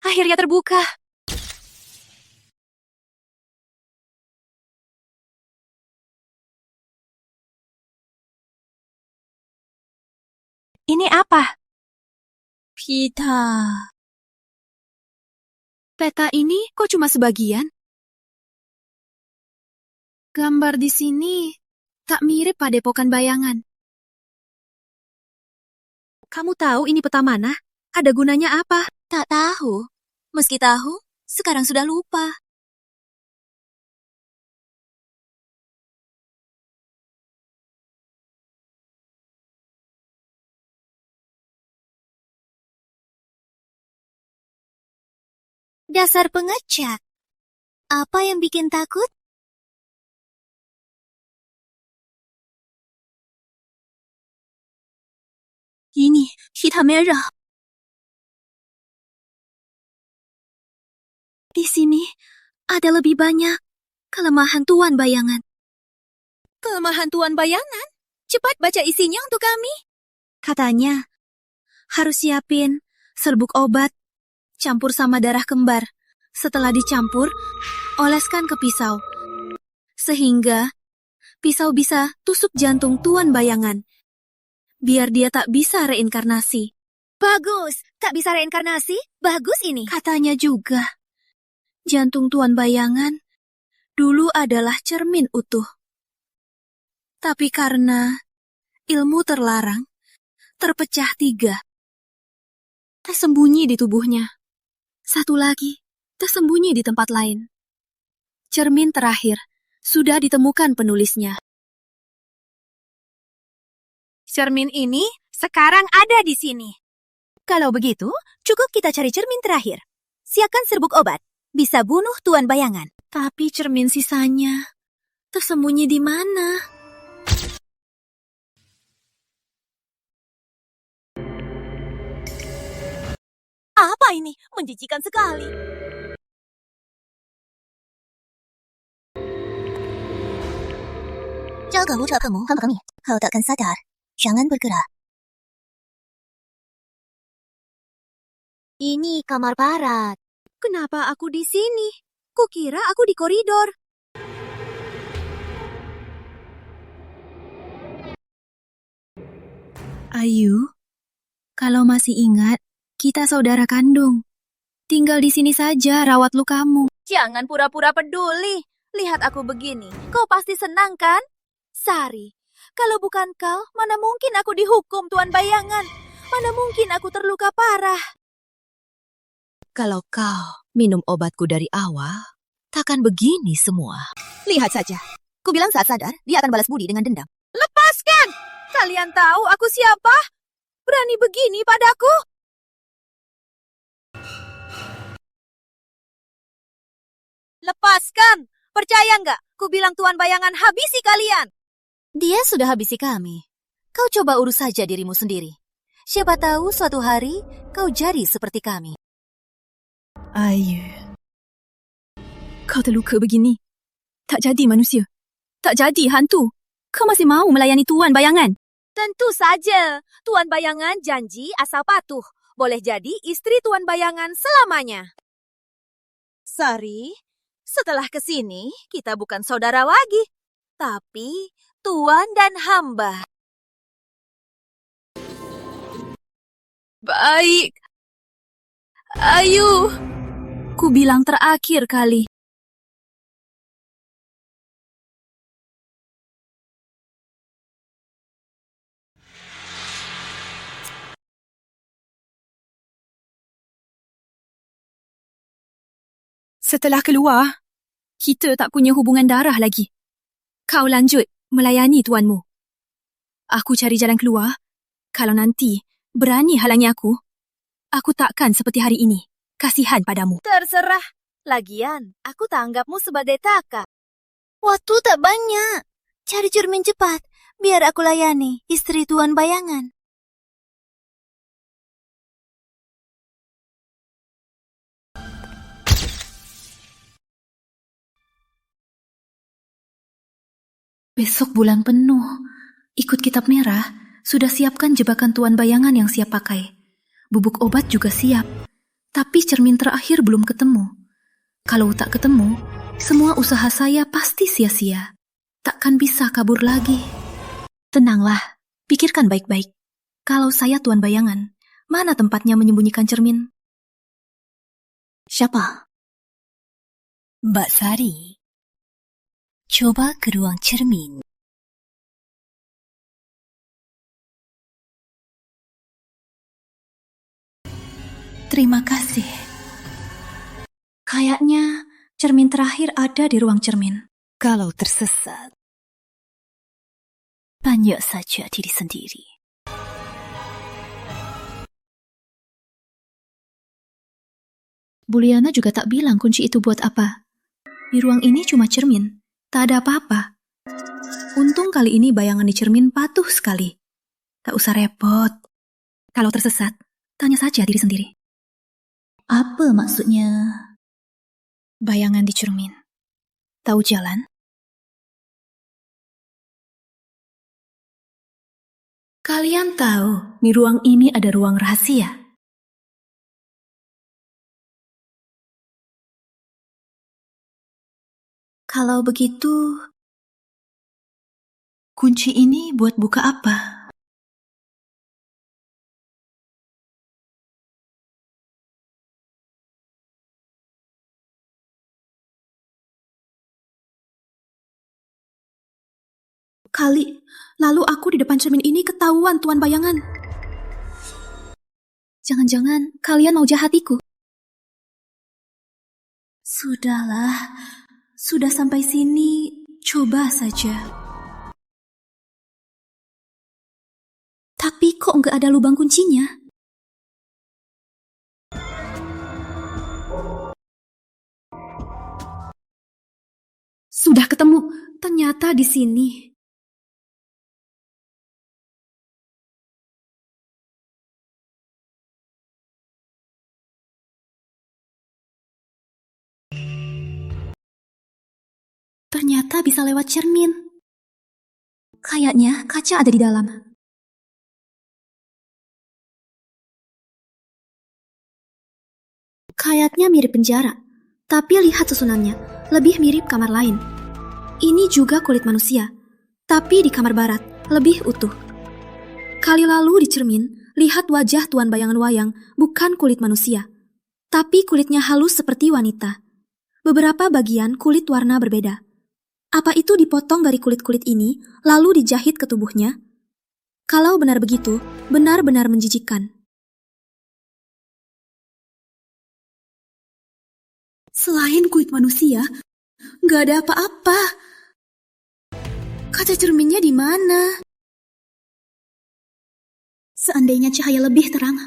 Akhirnya terbuka. Ini apa? Pita. Peta ini kok cuma sebagian? Gambar di sini tak mirip Padepokan Bayangan. Kamu tahu ini peta mana? Ada gunanya apa? Tak tahu. Meski tahu, sekarang sudah lupa. Dasar pengecat. Apa yang bikin takut? Ini hitam merah. Di sini ada lebih banyak kelemahan Tuan Bayangan. Kelemahan Tuan Bayangan? Cepat baca isinya untuk kami. Katanya, harus siapin serbuk obat, campur sama darah kembar. Setelah dicampur, oleskan ke pisau. Sehingga pisau bisa tusuk jantung Tuan Bayangan. Biar dia tak bisa reinkarnasi. Bagus, tak bisa reinkarnasi? Bagus ini. Katanya juga, jantung Tuan Bayangan dulu adalah cermin utuh. Tapi karena ilmu terlarang, terpecah 3. Tersembunyi di tubuhnya. Satu lagi, tersembunyi di tempat lain. Cermin terakhir sudah ditemukan penulisnya. Cermin ini sekarang ada di sini. Kalau begitu, cukup kita cari cermin terakhir. Siapkan serbuk obat. Bisa bunuh Tuan Bayangan. Tapi cermin sisanya tersembunyi di mana? Apa ini? Menjijikan sekali. Jaga ucapanmu, hamba kami. Kau takkan sadar. Jangan bergerak. Ini kamar barat. Kenapa aku di sini? Kukira aku di koridor. Ayu, kalau masih ingat, kita saudara kandung. Tinggal di sini saja, rawat lukamu. Jangan pura-pura peduli. Lihat aku begini. Kau pasti senang, kan? Sari, kalau bukan kau, mana mungkin aku dihukum Tuan Bayangan? Mana mungkin aku terluka parah? Kalau kau minum obatku dari awal, takkan begini semua. Lihat saja. Ku bilang saat sadar, dia akan balas budi dengan dendam. Lepaskan! Kalian tahu aku siapa? Berani begini padaku? Lepaskan! Percaya nggak? Ku bilang Tuan Bayangan habisi kalian. Dia sudah habisi kami. Kau coba urus saja dirimu sendiri. Siapa tahu suatu hari kau jadi seperti kami. Ayu, kau terluka begini. Tak jadi manusia. Tak jadi hantu. Kau masih mau melayani Tuan Bayangan? Tentu saja. Tuan Bayangan janji asal patuh. Boleh jadi istri Tuan Bayangan selamanya. Sari, setelah kesini, kita bukan saudara lagi. Tapi Tuan dan hamba. Baik. Ayu. Ku bilang terakhir kali. Setelah keluar, kita tak punya hubungan darah lagi. Kau lanjut melayani tuanmu. Aku cari jalan keluar. Kalau nanti berani halangi aku takkan seperti hari ini. Kasihan padamu. Terserah. Lagian, aku tak anggapmu sebagai taka. Waktu tak banyak. Cari cermin cepat, biar aku layani istri Tuan Bayangan. Besok bulan penuh. Ikut kitab merah, sudah siapkan jebakan Tuan Bayangan yang siap pakai. Bubuk obat juga siap. Tapi cermin terakhir belum ketemu. Kalau tak ketemu, semua usaha saya pasti sia-sia. Takkan bisa kabur lagi. Tenanglah, pikirkan baik-baik. Kalau saya Tuan Bayangan, mana tempatnya menyembunyikan cermin? Siapa? Mbak Sari. Coba ke ruang cermin. Terima kasih. Kayaknya cermin terakhir ada di ruang cermin. Kalau tersesat, tanya saja diri sendiri. Buliana juga tak bilang kunci itu buat apa. Di ruang ini cuma cermin, tak ada apa-apa. Untung kali ini bayangan di cermin patuh sekali. Tak usah repot. Kalau tersesat, tanya saja diri sendiri. Apa maksudnya? Bayangan di cermin. Tahu jalan? Kalian tahu, di ruang ini ada ruang rahasia. Kalau begitu, kunci ini buat buka apa? Lalu aku di depan cermin ini ketahuan Tuan Bayangan. Jangan-jangan kalian mau jahatiku? Sudahlah, sudah sampai sini, coba saja. Tapi kok nggak ada lubang kuncinya? Sudah ketemu, ternyata di sini. Ternyata bisa lewat cermin. Kayaknya kaca ada di dalam. Kayaknya mirip penjara, tapi lihat susunannya, lebih mirip kamar lain. Ini juga kulit manusia, tapi di kamar barat, lebih utuh. Kali lalu di cermin, lihat wajah Tuan Bayangan Wayang bukan kulit manusia, tapi kulitnya halus seperti wanita. Beberapa bagian kulit warna berbeda. Apa itu dipotong dari kulit-kulit ini, lalu dijahit ke tubuhnya? Kalau benar begitu, benar-benar menjijikkan. Selain kulit manusia, nggak ada apa-apa. Kaca cerminnya di mana? Seandainya cahaya lebih terang.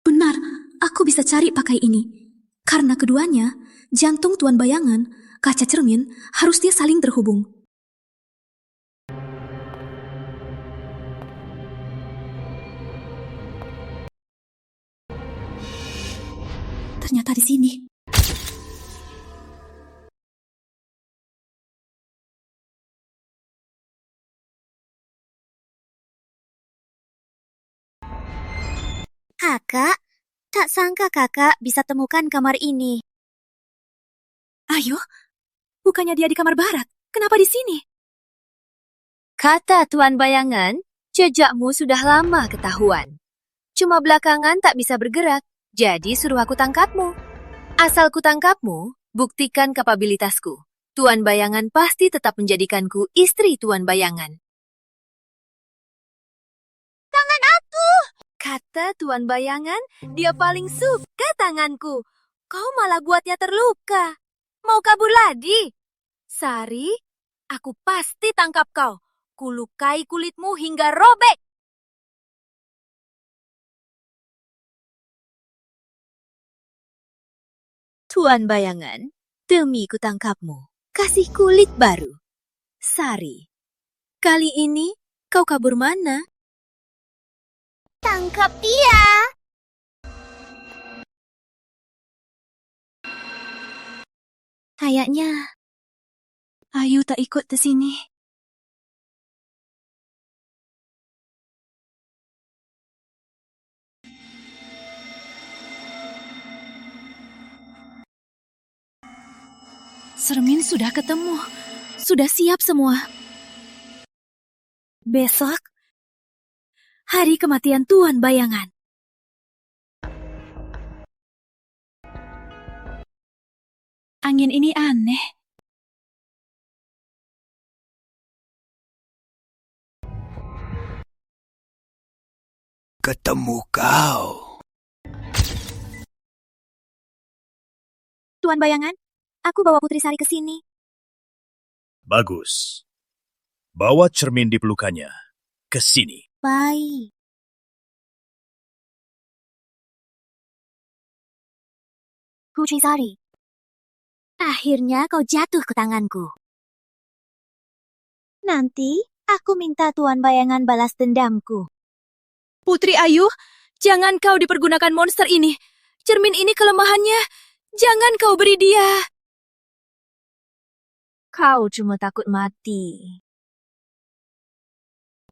Benar, aku bisa cari pakai ini. Karena keduanya, jantung Tuan Bayangan, kaca cermin, harusnya saling terhubung. Ternyata di sini. Kakak, tak sangka kakak bisa temukan kamar ini. Ayo, bukannya dia di kamar barat. Kenapa di sini? Kata Tuan Bayangan, jejakmu sudah lama ketahuan. Cuma belakangan tak bisa bergerak, jadi suruh aku tangkapmu. Asal ku tangkapmu, buktikan kapabilitasku. Tuan Bayangan pasti tetap menjadikanku istri Tuan Bayangan. Tangan aku! Kata Tuan Bayangan, dia paling suka tanganku. Kau malah buatnya terluka. Mau kabur lagi? Sari, aku pasti tangkap kau. Kulukai kulitmu hingga robek. Tuan Bayangan, demi ku tangkapmu, kasih kulit baru. Sari, kali ini kau kabur mana? Tangkap dia! Kayaknya Ayu tak ikut ke sini. Cermin sudah ketemu. Sudah siap semua. Besok, hari kematian Tuan Bayangan. Angin ini aneh. Ketemu kau. Tuan Bayangan, aku bawa Putri Sari ke sini. Bagus. Bawa cermin di pelukannya ke sini. Baik. Putri Sari, akhirnya kau jatuh ke tanganku. Nanti aku minta Tuan Bayangan balas dendamku. Putri Ayu, jangan kau dipergunakan monster ini. Cermin ini kelemahannya. Jangan kau beri dia. Kau cuma takut mati.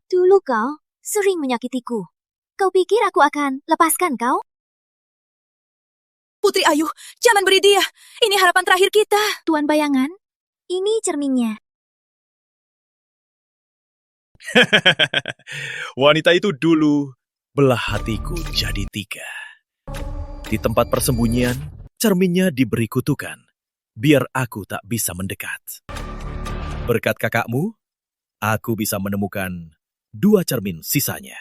Dulu kau sering menyakitiku. Kau pikir aku akan lepaskan kau? Putri Ayu, jangan beri dia. Ini harapan terakhir kita. Tuan Bayangan, ini cerminnya. Wanita itu dulu belah hatiku jadi 3. Di tempat persembunyian, cerminnya diberi kutukan, biar aku tak bisa mendekat. Berkat kakakmu, aku bisa menemukan 2 cermin sisanya.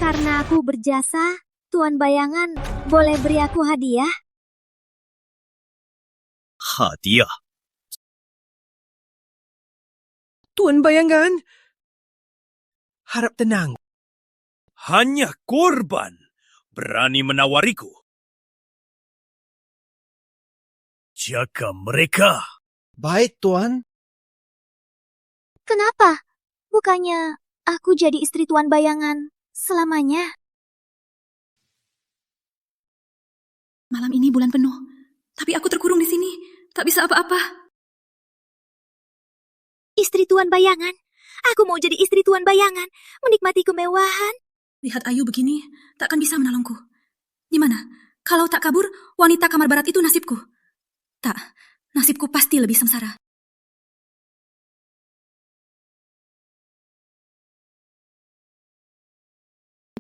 Karena aku berjasa, Tuan Bayangan boleh beri aku hadiah? Hadiah. Tuan Bayangan. Harap tenang. Hanya korban berani menawariku. Jaga mereka. Baik, Tuan. Kenapa? Bukannya aku jadi istri Tuan Bayangan selamanya? Malam ini bulan penuh, tapi aku terkurung di sini, tak bisa apa-apa. Istri Tuan Bayangan? Aku mau jadi istri Tuan Bayangan, menikmati kemewahan. Lihat Ayu begini, takkan bisa menolongku. Gimana? Kalau tak kabur, wanita kamar barat itu nasibku. Tak, nasibku pasti lebih sengsara.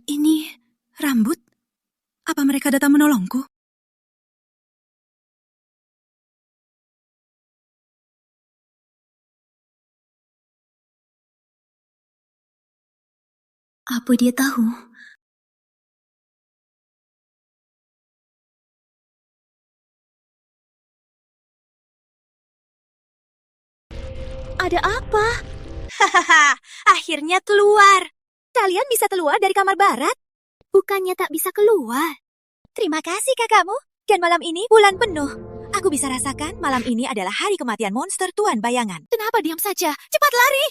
Ini rambut? Apa mereka datang menolongku? Apa dia tahu? Ada apa? Hahaha, akhirnya keluar. Kalian bisa keluar dari kamar barat? Bukannya tak bisa keluar. Terima kasih kakakmu. Dan malam ini bulan penuh. Aku bisa rasakan malam ini adalah hari kematian monster Tuan Bayangan. Kenapa diam saja? Cepat lari!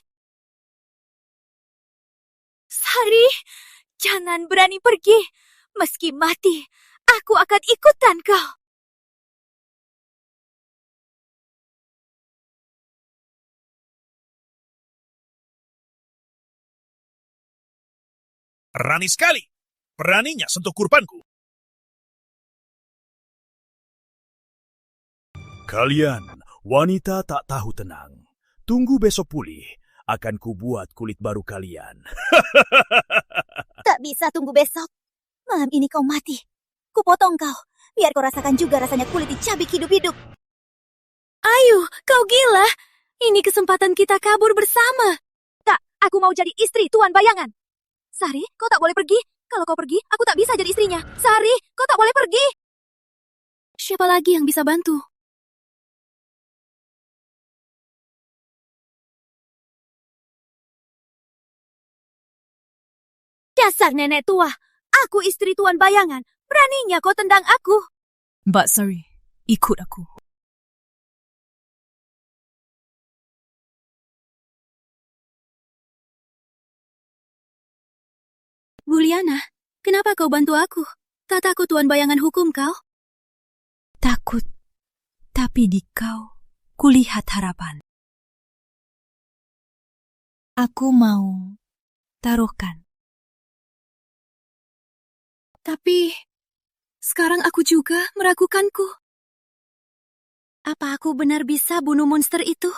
Sari, jangan berani pergi. Meski mati, aku akan ikutan kau. Berani sekali. Beraninya sentuh kurbanku. Kalian, wanita tak tahu tenang. Tunggu besok pulih. Akan kubuat kulit baru kalian. Tak bisa tunggu besok. Malam ini kau mati. Kupotong kau. Biar kau rasakan juga rasanya kulit dicabik hidup-hidup. Ayo, kau gila. Ini kesempatan kita kabur bersama. Tak, aku mau jadi istri Tuan Bayangan. Sari, kau tak boleh pergi. Kalau kau pergi, aku tak bisa jadi istrinya. Sari, kau tak boleh pergi. Siapa lagi yang bisa bantu? Dasar nenek tua. Aku istri Tuan Bayangan. Beraninya kau tendang aku. Mbak Sari, ikut aku. Buliana, kenapa kau bantu aku? Tak takut Tuan Bayangan hukum kau? Takut, tapi di kau kulihat harapan. Aku mau taruhkan. Tapi sekarang aku juga meragukanku. Apa aku benar bisa bunuh monster itu?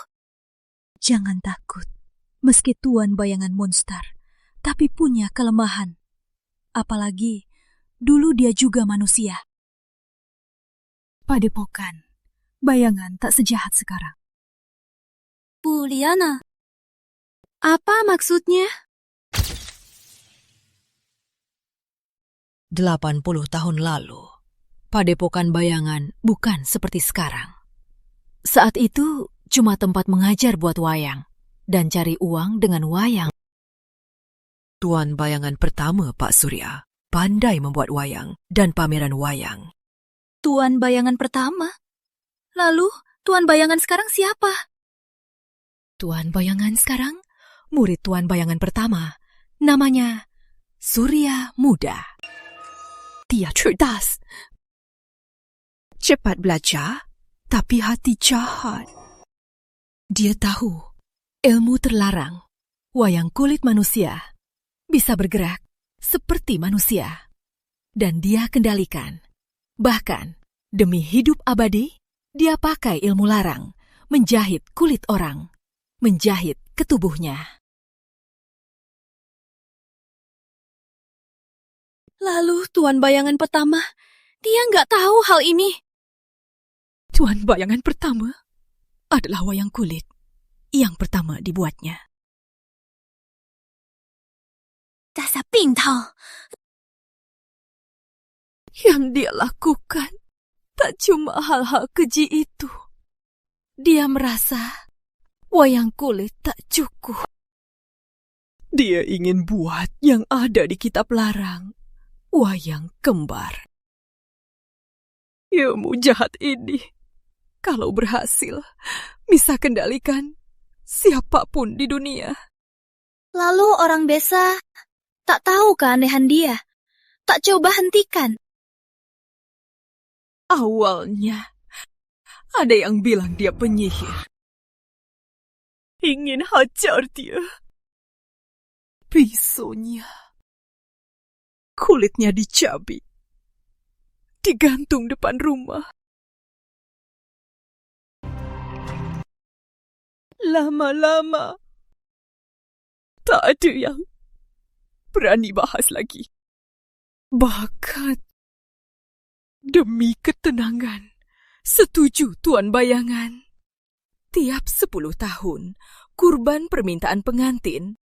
Jangan takut. Meski Tuan bayangan monster, tapi punya kelemahan. Apalagi, dulu dia juga manusia. Padepokan, bayangan tak sejahat sekarang. Buliana. Apa maksudnya? 80 tahun lalu, Padepokan bayangan bukan seperti sekarang. Saat itu cuma tempat mengajar buat wayang dan cari uang dengan wayang. Tuan bayangan pertama Pak Surya pandai membuat wayang dan pameran wayang. Tuan bayangan pertama? Lalu, tuan bayangan sekarang siapa? Tuan bayangan sekarang, murid tuan bayangan pertama, namanya Surya Muda. Dia cerdas, cepat belajar, tapi hati jahat. Dia tahu ilmu terlarang, wayang kulit manusia bisa bergerak seperti manusia. Dan dia kendalikan. Bahkan, demi hidup abadi, dia pakai ilmu larang, menjahit kulit orang, menjahit ke tubuhnya. Lalu tuan bayangan pertama, dia nggak tahu hal ini. Tuan bayangan pertama adalah wayang kulit yang pertama dibuatnya. Dasar pintar. Yang dia lakukan tak cuma hal-hal keji itu. Dia merasa wayang kulit tak cukup. Dia ingin buat yang ada di kitab larang, wayang kembar. Ilmu jahat ini, kalau berhasil, bisa kendalikan siapapun di dunia. Lalu orang desa tak tahu keanehan dia, tak coba hentikan. Awalnya, ada yang bilang dia penyihir. Ingin hajar dia. Pisaunya, kulitnya dicabik, digantung depan rumah. Lama-lama, tak ada yang berani bahas lagi. Bahkan, demi ketenangan, setuju Tuan Bayangan. Tiap 10 tahun, kurban permintaan pengantin.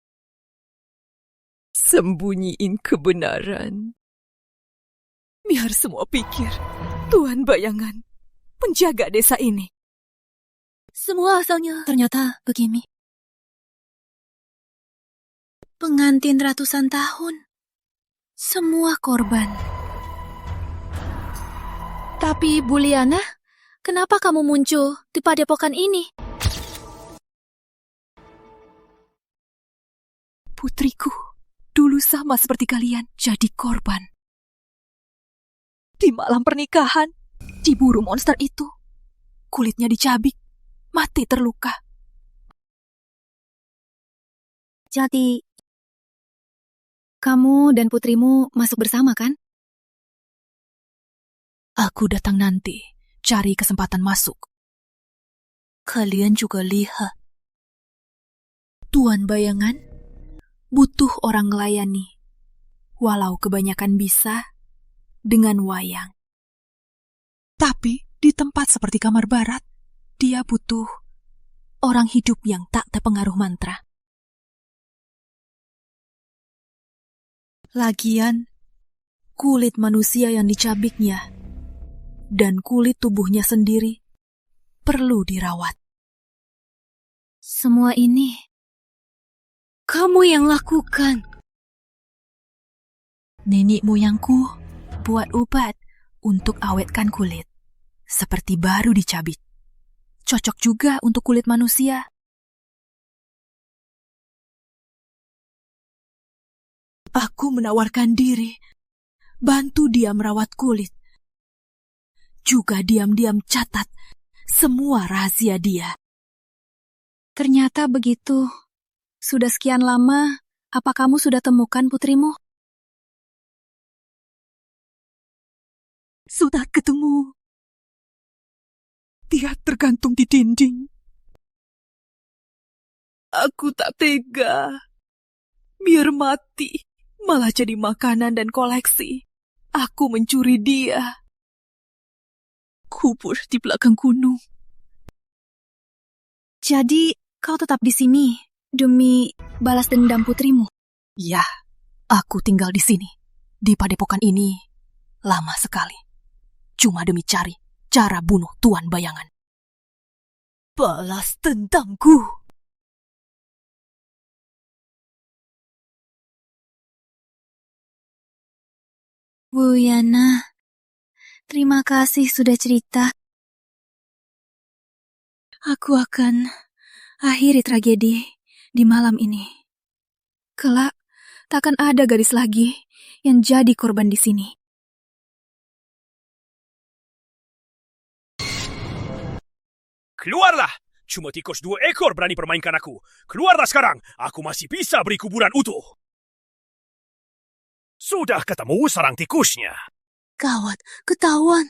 Sembunyiin kebenaran. Biar semua pikir Tuan Bayangan penjaga desa ini. Semua asalnya ternyata begini. Pengantin ratusan tahun. Semua korban. Tapi, Buliana, kenapa kamu muncul di padepokan ini? Putriku, dulu sama seperti kalian, jadi korban. Di malam pernikahan, diburu monster itu. Kulitnya dicabik, mati terluka. Jadi, kamu dan putrimu masuk bersama, kan? Aku datang nanti, cari kesempatan masuk. Kalian juga lihat. Tuan Bayangan butuh orang melayani, walau kebanyakan bisa dengan wayang. Tapi di tempat seperti kamar barat, dia butuh orang hidup yang tak terpengaruh mantra. Lagian, kulit manusia yang dicabiknya dan kulit tubuhnya sendiri perlu dirawat. Semua ini, kamu yang lakukan. Nenek moyangku buat obat untuk awetkan kulit, seperti baru dicabik. Cocok juga untuk kulit manusia. Aku menawarkan diri, bantu dia merawat kulit. Juga diam-diam catat semua rahasia dia. Ternyata begitu. Sudah sekian lama, apa kamu sudah temukan putrimu? Sudah ketemu. Dia tergantung di dinding. Aku tak tega. Biar mati, malah jadi makanan dan koleksi. Aku mencuri dia. Kubur di belakang gunung. Jadi, kau tetap di sini demi balas dendam putrimu? Ya, aku tinggal di sini. Di padepokan ini lama sekali. Cuma demi cari cara bunuh Tuan Bayangan. Balas dendamku. Bu Yana, terima kasih sudah cerita. Aku akan akhiri tragedi di malam ini. Kelak, takkan ada gadis lagi yang jadi korban di sini. Keluarlah! Cuma tikus 2 ekor berani permainkan aku. Keluarlah sekarang! Aku masih bisa beri kuburan utuh. Sudah ketemu sarang tikusnya. Gawat, ketahuan.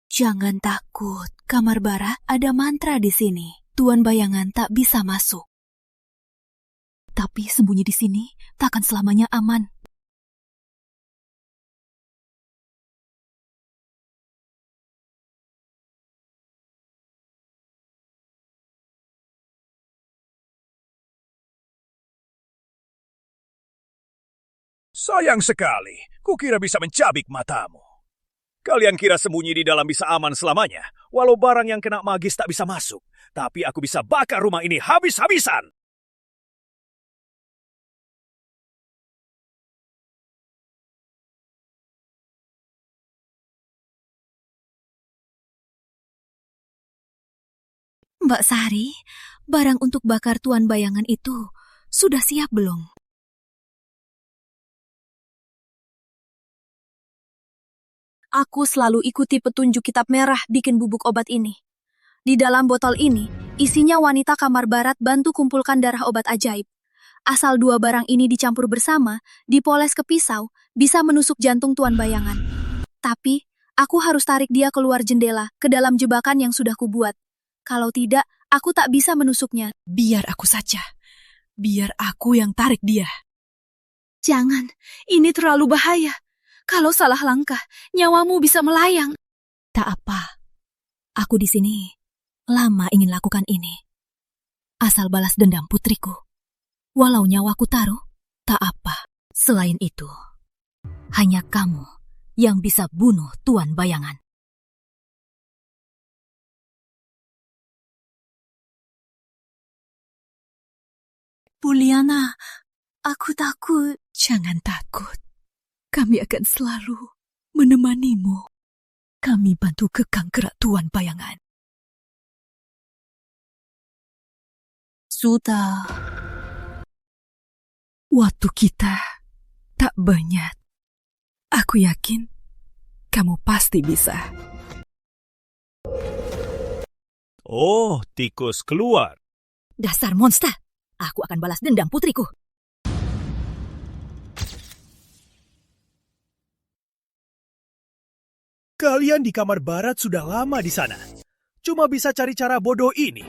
Jangan takut, Kamar Bara ada mantra di sini. Tuan Bayangan tak bisa masuk. Tapi sembunyi di sini takkan selamanya aman. Sayang sekali, kukira bisa mencabik matamu. Kalian kira sembunyi di dalam bisa aman selamanya, walau barang yang kena magis tak bisa masuk. Tapi aku bisa bakar rumah ini habis-habisan. Mbak Sari, barang untuk bakar Tuan Bayangan itu sudah siap belum? Aku selalu ikuti petunjuk kitab merah bikin bubuk obat ini. Di dalam botol ini, isinya wanita kamar barat bantu kumpulkan darah obat ajaib. Asal 2 barang ini dicampur bersama, dipoles ke pisau, bisa menusuk jantung Tuan Bayangan. Tapi, aku harus tarik dia keluar jendela, ke dalam jebakan yang sudah kubuat. Kalau tidak, aku tak bisa menusuknya. Biar aku saja. Biar aku yang tarik dia. Jangan, ini terlalu bahaya. Kalau salah langkah, nyawamu bisa melayang. Tak apa. Aku di sini lama ingin lakukan ini. Asal balas dendam putriku. Walau nyawaku taruh, tak apa. Selain itu, hanya kamu yang bisa bunuh Tuan Bayangan. Puliana, aku takut. Jangan takut. Kami akan selalu menemanimu. Kami bantu kekang gerak Tuan Bayangan. Sudah. Waktu kita tak banyak. Aku yakin kamu pasti bisa. Oh, tikus keluar. Dasar monster! Aku akan balas dendam putriku. Kalian di kamar barat sudah lama di sana. Cuma bisa cari cara bodoh ini.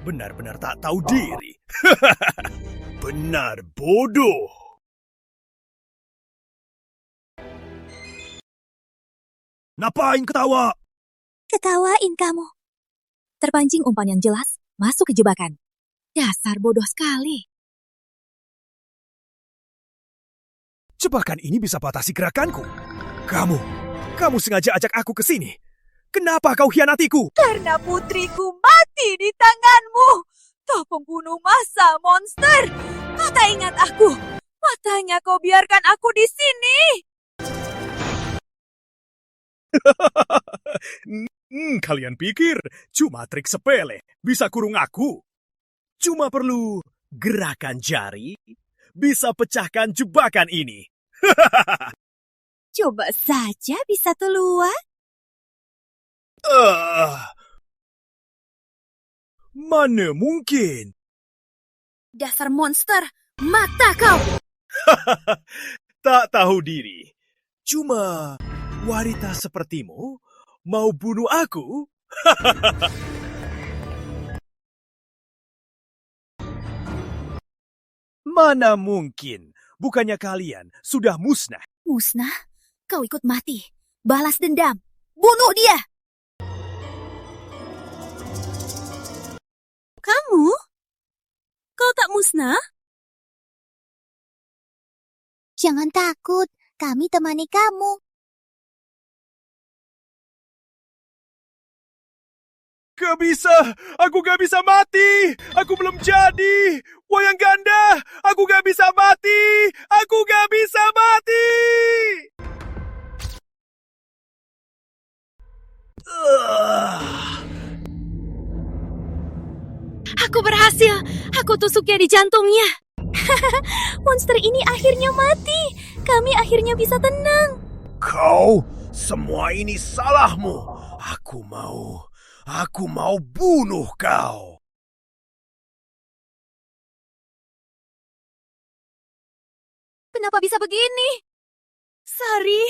Benar-benar tak tahu diri. Benar bodoh. Ngapain ketawa? Ketawain kamu. Terpancing umpan yang jelas, masuk ke jebakan. Dasar bodoh sekali. Jebakan ini bisa batasi gerakanku. Kamu sengaja ajak aku ke sini. Kenapa kau hianatiku? Karena putriku mati di tanganmu. Kau pembunuh massa, monster. Kau tak ingat aku. Makanya kau biarkan aku di sini. Kalian pikir cuma trik sepele bisa kurung aku? Cuma perlu gerakan jari bisa pecahkan jebakan ini. Coba saja bisa keluar. Mana mungkin? Dasar monster, mata kau! Tak tahu diri. Cuma wanita sepertimu mau bunuh aku? Mana mungkin? Bukannya kalian sudah musnah? Musnah, kau ikut mati. Balas dendam. Bunuh dia! Kamu? Kau tak musnah? Jangan takut, kami temani kamu. Gak bisa! Aku gak bisa mati! Aku belum jadi! Wayang ganda! Aku gak bisa mati! Aku gak bisa mati! Aku berhasil. Aku tusuknya di jantungnya. Monster ini akhirnya mati. Kami akhirnya bisa tenang. Kau, semua ini salahmu. Aku mau bunuh kau. Kenapa bisa begini? Sari,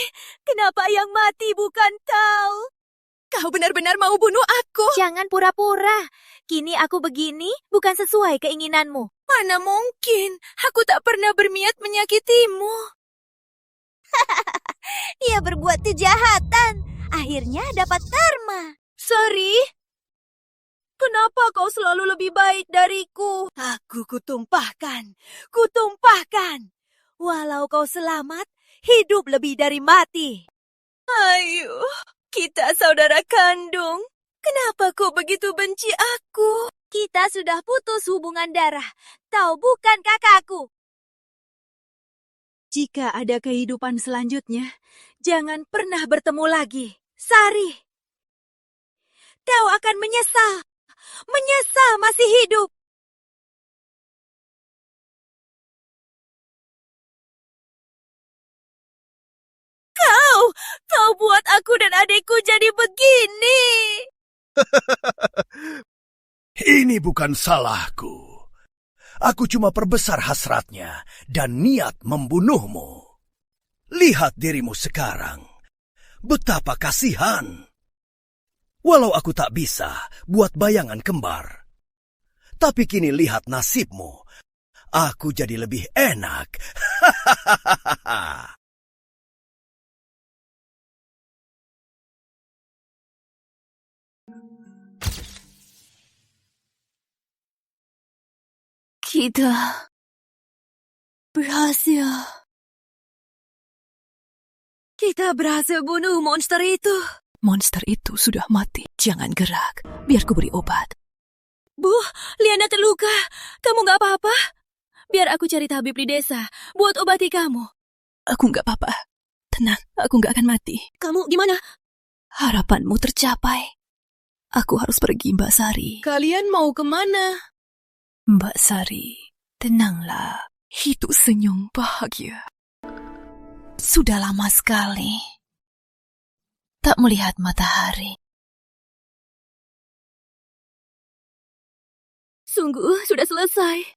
kenapa yang mati bukan kau? Kau benar-benar mau bunuh aku? Jangan pura-pura. Kini aku begini bukan sesuai keinginanmu. Mana mungkin? Aku tak pernah berniat menyakitimu. Ia berbuat kejahatan. Akhirnya dapat karma. Sari, kenapa kau selalu lebih baik dariku? Aku kutumpahkan. Walau kau selamat, hidup lebih dari mati. Ayo, kita saudara kandung. Kenapa kau begitu benci aku? Kita sudah putus hubungan darah. Kau bukan kakakku. Jika ada kehidupan selanjutnya, jangan pernah bertemu lagi. Sari, kau akan menyesal. Menyesal masih hidup. Kau buat aku dan adikku jadi begini. Ini bukan salahku. Aku cuma perbesar hasratnya dan niat membunuhmu. Lihat dirimu sekarang. Betapa kasihan. Walau aku tak bisa buat bayangan kembar. Tapi kini lihat nasibmu. Aku jadi lebih enak. Kita berhasil. Kita berhasil bunuh monster itu. Monster itu sudah mati. Jangan gerak. Biar ku beri obat. Bu, Liana terluka. Kamu nggak apa-apa? Biar aku cari tabib di desa buat obati kamu. Aku nggak apa-apa. Tenang, aku nggak akan mati. Kamu gimana? Harapanmu tercapai. Aku harus pergi, Mbak Sari. Kalian mau kemana? Mbak Sari, tenanglah. Itu senyum bahagia. Sudah lama sekali tak melihat matahari. Sungguh sudah selesai.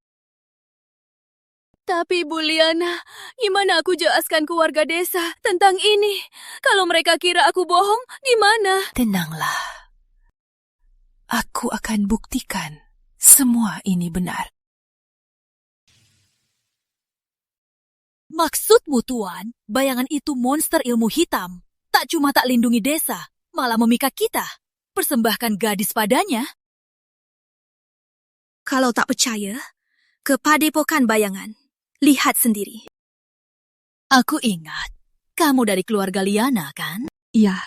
Tapi Bu Liana, gimana aku jelaskan ke warga desa tentang ini? Kalau mereka kira aku bohong, gimana? Tenanglah. Aku akan buktikan semua ini benar. Maksudmu, Tuan, bayangan itu monster ilmu hitam. Tak cuma tak lindungi desa, malah memikat kita. Persembahkan gadis padanya. Kalau tak percaya, ke Padepokan Bayangan. Lihat sendiri. Aku ingat, kamu dari keluarga Liana, kan? Iya.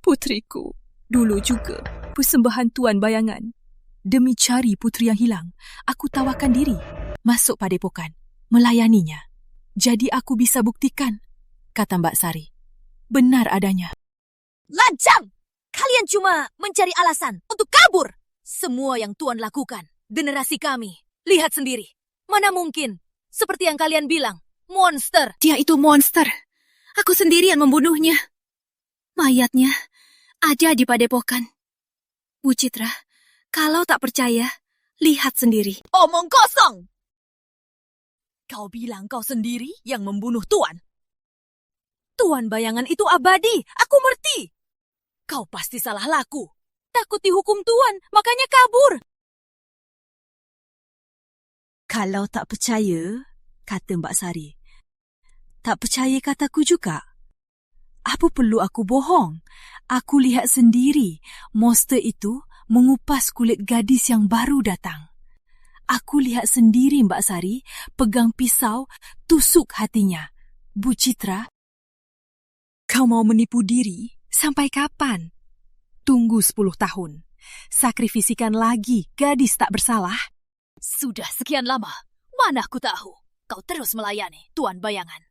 Putriku, dulu juga persembahan Tuan Bayangan. Demi cari putri yang hilang, aku tawarkan diri masuk Padepokan, melayaninya. Jadi aku bisa buktikan, kata Mbak Sari. Benar adanya. Lancang! Kalian cuma mencari alasan untuk kabur. Semua yang Tuan lakukan, generasi kami. Lihat sendiri. Mana mungkin, seperti yang kalian bilang, monster. Dia itu monster. Aku sendirian membunuhnya. Mayatnya ada di Padepokan. Bu Citra, kalau tak percaya, lihat sendiri. Omong kosong! Kau bilang kau sendiri yang membunuh Tuan. Tuan Bayangan itu abadi, aku mengerti. Kau pasti salah laku. Takut dihukum tuan, makanya kabur. Kalau tak percaya, kata Mbak Sari, tak percaya kataku juga. Apa perlu aku bohong? Aku lihat sendiri monster itu mengupas kulit gadis yang baru datang. Aku lihat sendiri Mbak Sari pegang pisau tusuk hatinya. Bu Citra, kau mau menipu diri sampai kapan? Tunggu 10 tahun. Sakrifisikan lagi gadis tak bersalah. Sudah sekian lama, mana aku tahu. Kau terus melayani Tuan Bayangan.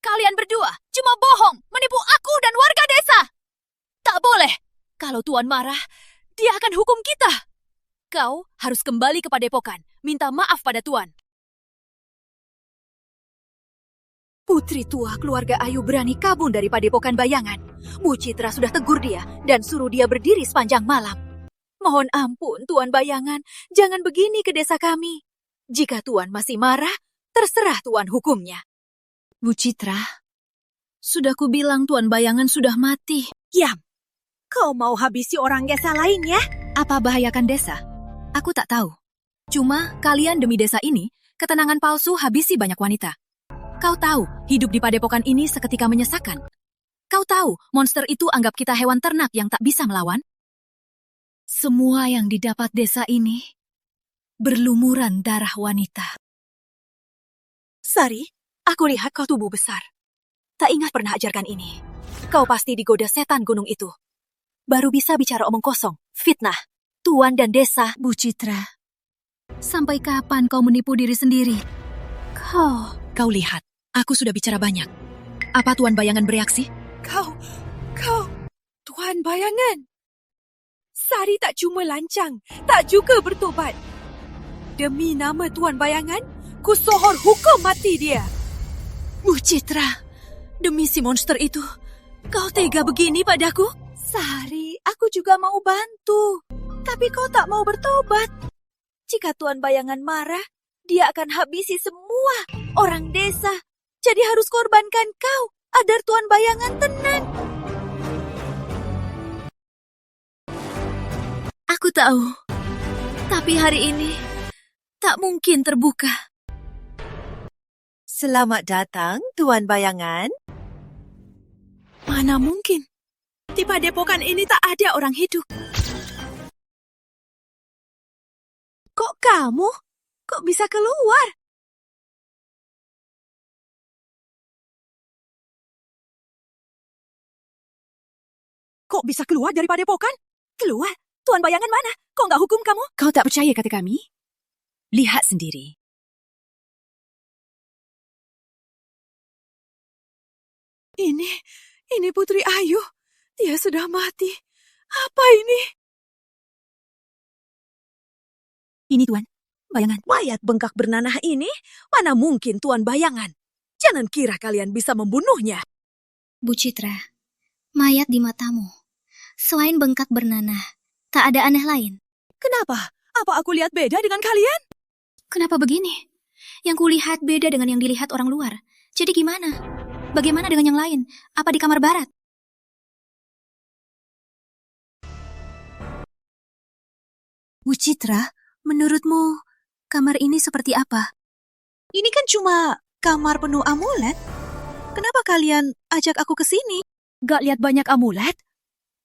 Kalian berdua cuma bohong, menipu aku dan warga desa. Tak boleh. Kalau Tuan marah, dia akan hukum kita. Kau harus kembali ke padepokan, minta maaf pada Tuan. Putri tua keluarga Ayu berani kabur dari padepokan Bayangan. Bu Citra sudah tegur dia dan suruh dia berdiri sepanjang malam. Mohon ampun, Tuan Bayangan, jangan begini ke desa kami. Jika Tuan masih marah, terserah Tuan hukumnya. Bu Citra, Sudah kubilang Tuan Bayangan sudah mati. Diam. Kau mau habisi orang desa lain ya? Apa bahayakan desa? Aku tak tahu. Cuma kalian demi desa ini, ketenangan palsu habisi banyak wanita. Kau tahu, hidup di padepokan ini seketika menyesakan. Kau tahu, monster itu anggap kita hewan ternak yang tak bisa melawan. Semua yang didapat desa ini berlumuran darah wanita. Sari, aku lihat kau tubuh besar. Tak ingat pernah ajarkan ini. Kau pasti digoda setan gunung itu. Baru bisa bicara omong kosong, fitnah, tuan dan desa. Bu Citra, sampai kapan kau menipu diri sendiri? Kau lihat, aku sudah bicara banyak. Apa Tuan Bayangan bereaksi? Kau, Tuan Bayangan. Sari tak cuma lancang, tak juga bertobat. Demi nama Tuan Bayangan, ku sohor hukum mati dia. Bu Citra, demi si monster itu, kau tega begini padaku? Sari, aku juga mau bantu. Tapi kau tak mau bertobat. Jika Tuan Bayangan marah, dia akan habisi semua orang desa. Jadi harus korbankan kau, agar Tuan Bayangan tenang. Aku tahu, tapi hari ini tak mungkin terbuka. Selamat datang, Tuan Bayangan. Mana mungkin? Di padepokan ini tak ada orang hidup. Kok kamu? Kok bisa keluar? Kok bisa keluar dari padepokan? Keluar? Tuan Bayangan mana? Kok nggak hukum kamu? Kau tak percaya kata kami? Lihat sendiri. Ini Putri Ayu. Dia sudah mati. Apa ini? Ini Tuan, Bayangan. Mayat bengkak bernanah ini? Mana mungkin Tuan Bayangan? Jangan kira kalian bisa membunuhnya. Bu Citra, mayat di matamu. Selain bengkak bernanah, tak ada aneh lain. Kenapa? Apa aku lihat beda dengan kalian? Kenapa begini? Yang kulihat beda dengan yang dilihat orang luar. Jadi gimana? Bagaimana dengan yang lain? Apa di kamar barat? Bu Citra, menurutmu kamar ini seperti apa? Ini kan cuma kamar penuh amulet. Kenapa kalian ajak aku ke sini? Gak lihat banyak amulet?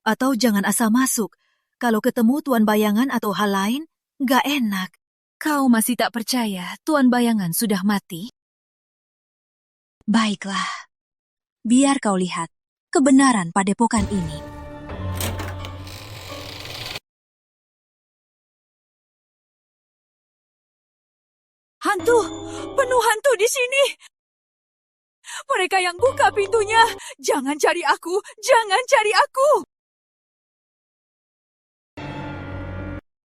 Atau jangan asal masuk. Kalau ketemu Tuan Bayangan atau hal lain, gak enak. Kau masih tak percaya Tuan Bayangan sudah mati? Baiklah, biar kau lihat kebenaran padepokan ini. Hantu! Penuh hantu di sini! Mereka yang buka pintunya! Jangan cari aku! Jangan cari aku!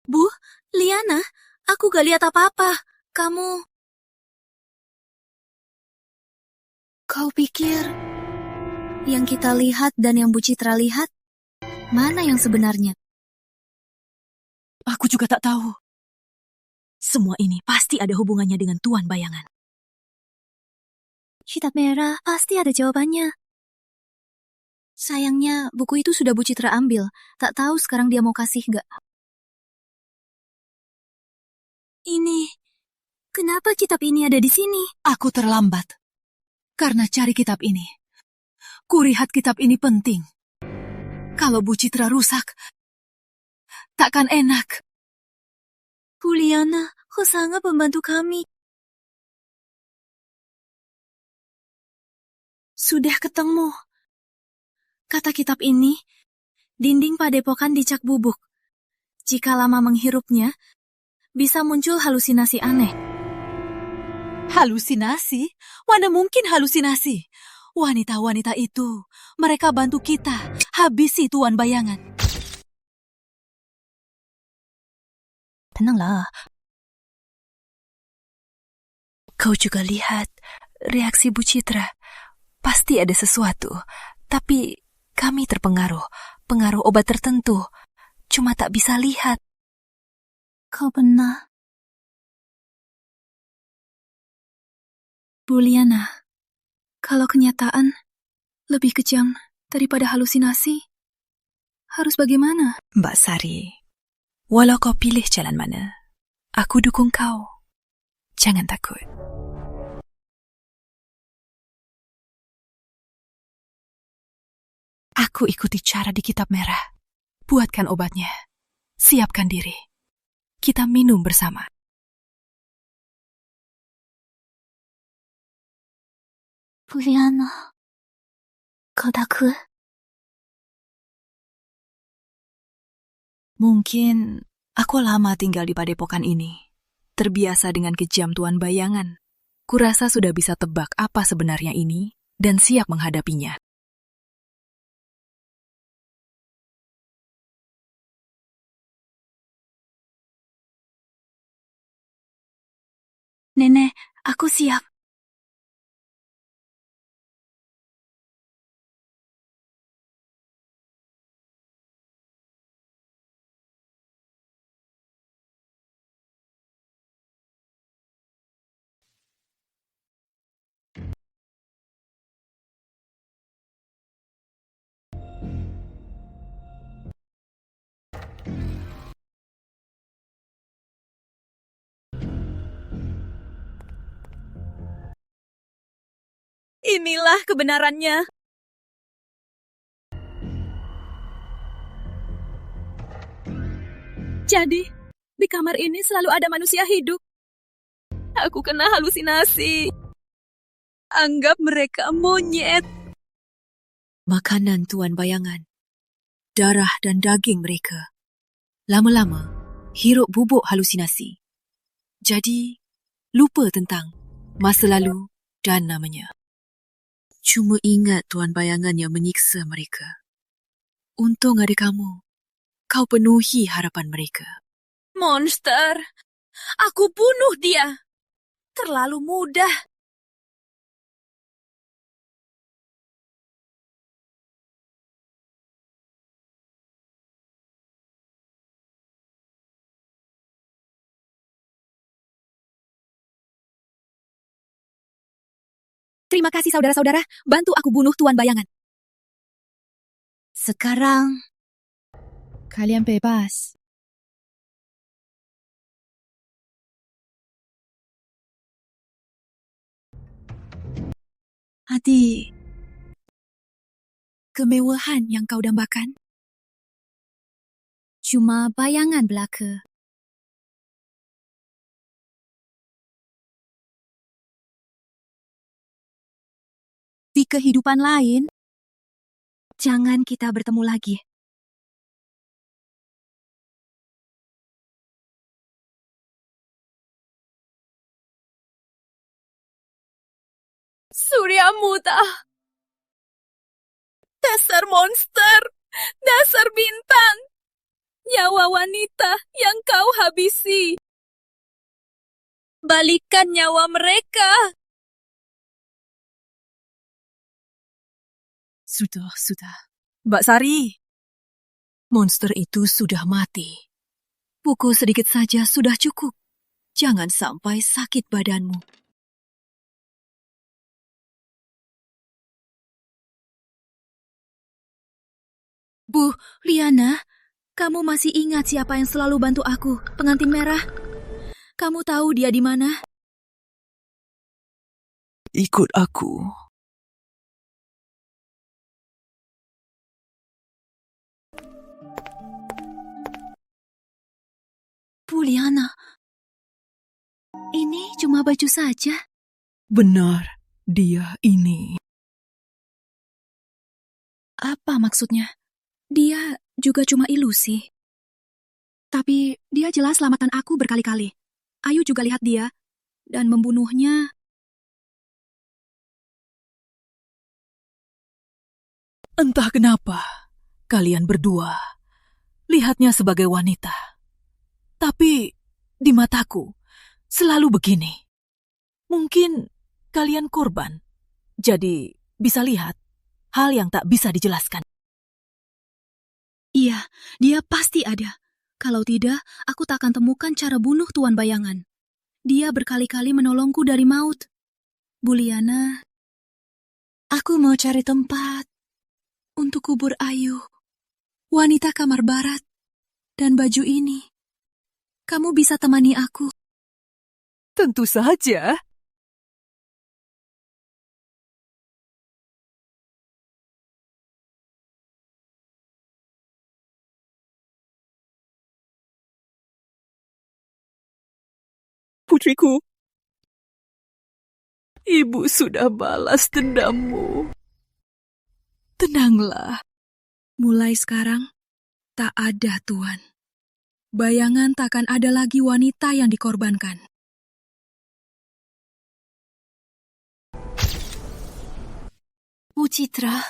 Bu, Liana, aku gak lihat apa-apa. Kamu... Kau pikir yang kita lihat dan yang Bu Citra lihat, mana yang sebenarnya? Aku juga tak tahu. Semua ini pasti ada hubungannya dengan Tuan Bayangan. Kitab merah pasti ada jawabannya. Sayangnya, buku itu sudah Bu Citra ambil. Tak tahu sekarang dia mau kasih nggak. Kenapa kitab ini ada di sini? Aku terlambat. Karena cari kitab ini. Kulihat kitab ini penting. Kalau Bu Citra rusak, takkan enak. Juliana, kau sangat membantu kami. Sudah ketemu. Kata kitab ini, dinding padepokan dicak bubuk. Jika lama menghirupnya, bisa muncul halusinasi aneh. Halusinasi? Mana mungkin halusinasi? Wanita-wanita itu, mereka bantu kita habisi Tuan Bayangan. Tenanglah. Kau juga lihat reaksi Bu Citra. Pasti ada sesuatu. Tapi kami terpengaruh. Pengaruh obat tertentu. Cuma tak bisa lihat. Kau benar. Juliana, kalau kenyataan lebih kejam daripada halusinasi, harus bagaimana? Mbak Sari, walau kau pilih jalan mana, aku dukung kau. Jangan takut. Aku ikuti cara di kitab merah. Buatkan obatnya. Siapkan diri. Kita minum bersama. Juliana, kau takut? Mungkin aku lama tinggal di padepokan ini. Terbiasa dengan kejam Tuan Bayangan. Kurasa sudah bisa tebak apa sebenarnya ini dan siap menghadapinya. Nenek, aku siap. Inilah kebenarannya. Jadi, di kamar ini selalu ada manusia hidup. Aku kena halusinasi. Anggap mereka monyet. Makanan Tuan Bayangan. Darah dan daging mereka. Lama-lama, hirup bubuk halusinasi. Jadi, lupa tentang masa lalu dan namanya. Cuma ingat Tuan Bayangan yang menyiksa mereka. Untung ada kamu. Kau penuhi harapan mereka. Monster. Aku bunuh dia. Terlalu mudah. Terima kasih saudara-saudara, bantu aku bunuh Tuan Bayangan. Sekarang, Kalian bebas. Adik, kemewahan yang kau dambakan? cuma bayangan belaka. Di kehidupan lain, Jangan kita bertemu lagi. Surya Muda. Dasar monster. Dasar bintang. Nyawa wanita yang kau habisi. Balikan nyawa mereka. Sudah. Mbak Sari, monster itu sudah mati. Pukul sedikit saja sudah cukup. Jangan sampai sakit badanmu. Bu, Liana, kamu masih ingat siapa yang selalu bantu aku, pengantin merah? Kamu tahu dia di mana? Ikut aku. Bu Liana, ini cuma baju saja. Benar, dia ini. Apa maksudnya? Dia juga cuma ilusi. Tapi dia jelas selamatan aku berkali-kali. Ayu juga lihat dia, dan membunuhnya. Entah kenapa, kalian berdua lihatnya sebagai wanita. Tapi di mataku selalu begini. Mungkin kalian korban, jadi bisa lihat hal yang tak bisa dijelaskan. Iya, dia pasti ada. Kalau tidak, aku tak akan temukan cara bunuh Tuan Bayangan. Dia berkali-kali menolongku dari maut. Bu Liana, aku mau cari tempat untuk kubur Ayu, wanita kamar barat, dan baju ini. Kamu bisa temani aku. Tentu saja. Putriku, ibu sudah balas dendammu. Tenanglah. Mulai sekarang, tak ada Tuan. Bayangan takkan ada lagi wanita yang dikorbankan. Bu Citra,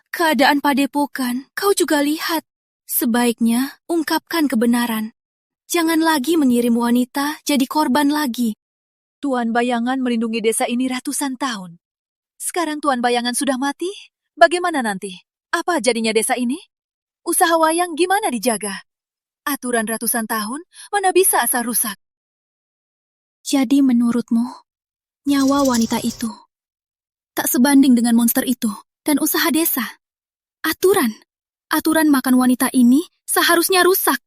keadaan padepokan kau juga lihat. Sebaiknya ungkapkan kebenaran. Jangan lagi mengirim wanita jadi korban lagi. Tuan Bayangan melindungi desa ini ratusan tahun. Sekarang Tuan Bayangan sudah mati, bagaimana nanti? Apa jadinya desa ini? Usaha wayang gimana dijaga? Aturan ratusan tahun mana bisa asal rusak? Jadi menurutmu, nyawa wanita itu tak sebanding dengan monster itu dan usaha desa. Aturan makan wanita ini seharusnya rusak.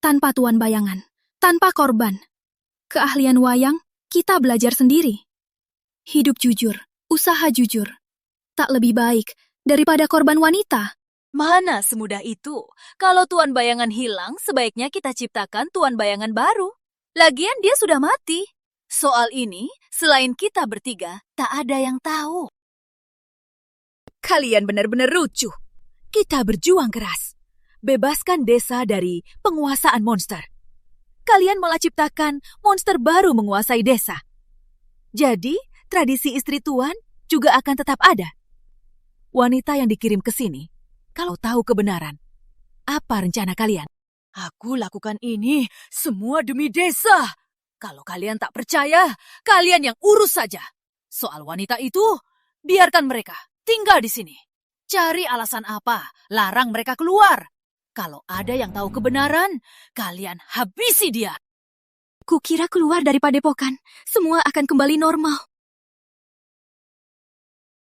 Tanpa Tuan Bayangan, tanpa korban. Keahlian wayang kita belajar sendiri. Hidup jujur, usaha jujur. Tak lebih baik daripada korban wanita. Mana semudah itu? Kalau Tuan Bayangan hilang, sebaiknya kita ciptakan Tuan Bayangan baru. Lagian dia sudah mati. Soal ini, selain kita bertiga, tak ada yang tahu. Kalian benar-benar lucu. Kita berjuang keras. Bebaskan desa dari penguasaan monster. Kalian malah ciptakan monster baru menguasai desa. Jadi, tradisi istri tuan juga akan tetap ada. Wanita yang dikirim ke sini, kalau tahu kebenaran, apa rencana kalian? Aku lakukan ini semua demi desa. Kalau kalian tak percaya, kalian yang urus saja. Soal wanita itu, biarkan mereka tinggal di sini. Cari alasan apa, larang mereka keluar. Kalau ada yang tahu kebenaran, kalian habisi dia. Kukira keluar dari padepokan, semua akan kembali normal.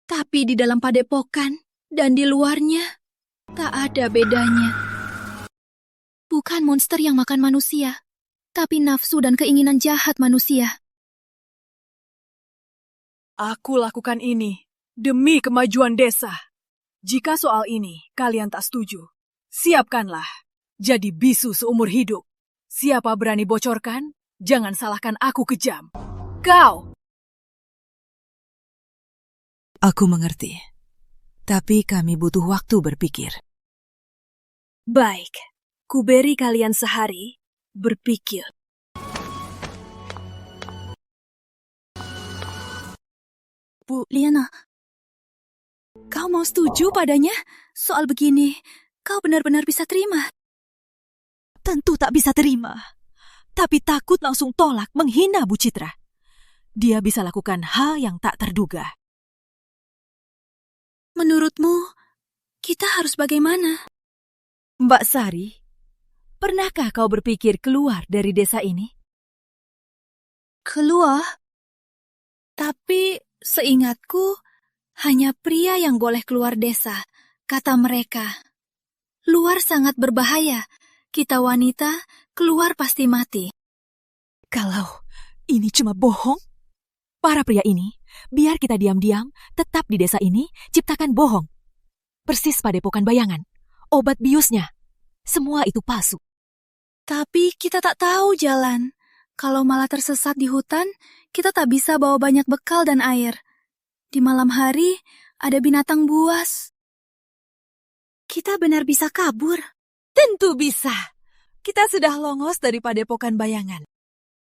Tapi di dalam padepokan dan di luarnya, tak ada bedanya. Bukan monster yang makan manusia, tapi nafsu dan keinginan jahat manusia. Aku lakukan ini demi kemajuan desa. Jika soal ini kalian tak setuju, siapkanlah jadi bisu seumur hidup. Siapa berani bocorkan, jangan salahkan aku kejam. Kau! Aku mengerti. Tapi kami butuh waktu berpikir. Baik, ku beri kalian sehari berpikir. Bu Liana, kau mau setuju padanya? Soal begini, kau benar-benar bisa terima. Tentu tak bisa terima. Tapi takut langsung tolak menghina Bu Citra. Dia bisa lakukan hal yang tak terduga. Menurutmu, kita harus bagaimana? Mbak Sari, pernahkah kau berpikir keluar dari desa ini? Keluar? Tapi seingatku, hanya pria yang boleh keluar desa, kata mereka. Luar sangat berbahaya. Kita wanita, keluar pasti mati. Kalau ini cuma bohong, para pria ini, biar kita diam-diam, tetap di desa ini, ciptakan bohong. Persis padepokan bayangan, obat biusnya, semua itu palsu. Tapi kita tak tahu jalan. Kalau malah tersesat di hutan, kita tak bisa bawa banyak bekal dan air. Di malam hari, ada binatang buas. Kita benar bisa kabur. Tentu bisa. Kita sudah longos dari padepokan bayangan.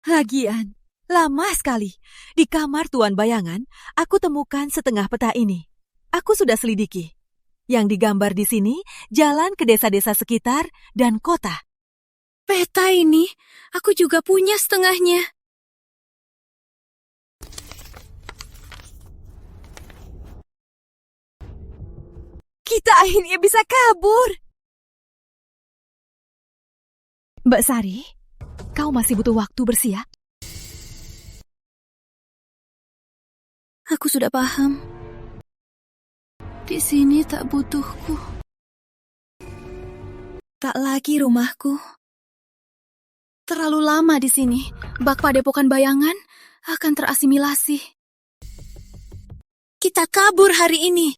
Lagian, lama sekali. Di kamar Tuan Bayangan, aku temukan setengah peta ini. Aku sudah selidiki. Yang digambar di sini, jalan ke desa-desa sekitar dan kota. Peta ini, aku juga punya setengahnya. Kita akhirnya bisa kabur. Mbak Sari, kau masih butuh waktu bersiap? Aku sudah paham. Di sini tak butuhku. Tak lagi rumahku. Terlalu lama di sini, bak padepokan bayangan akan terasimilasi. Kita kabur hari ini.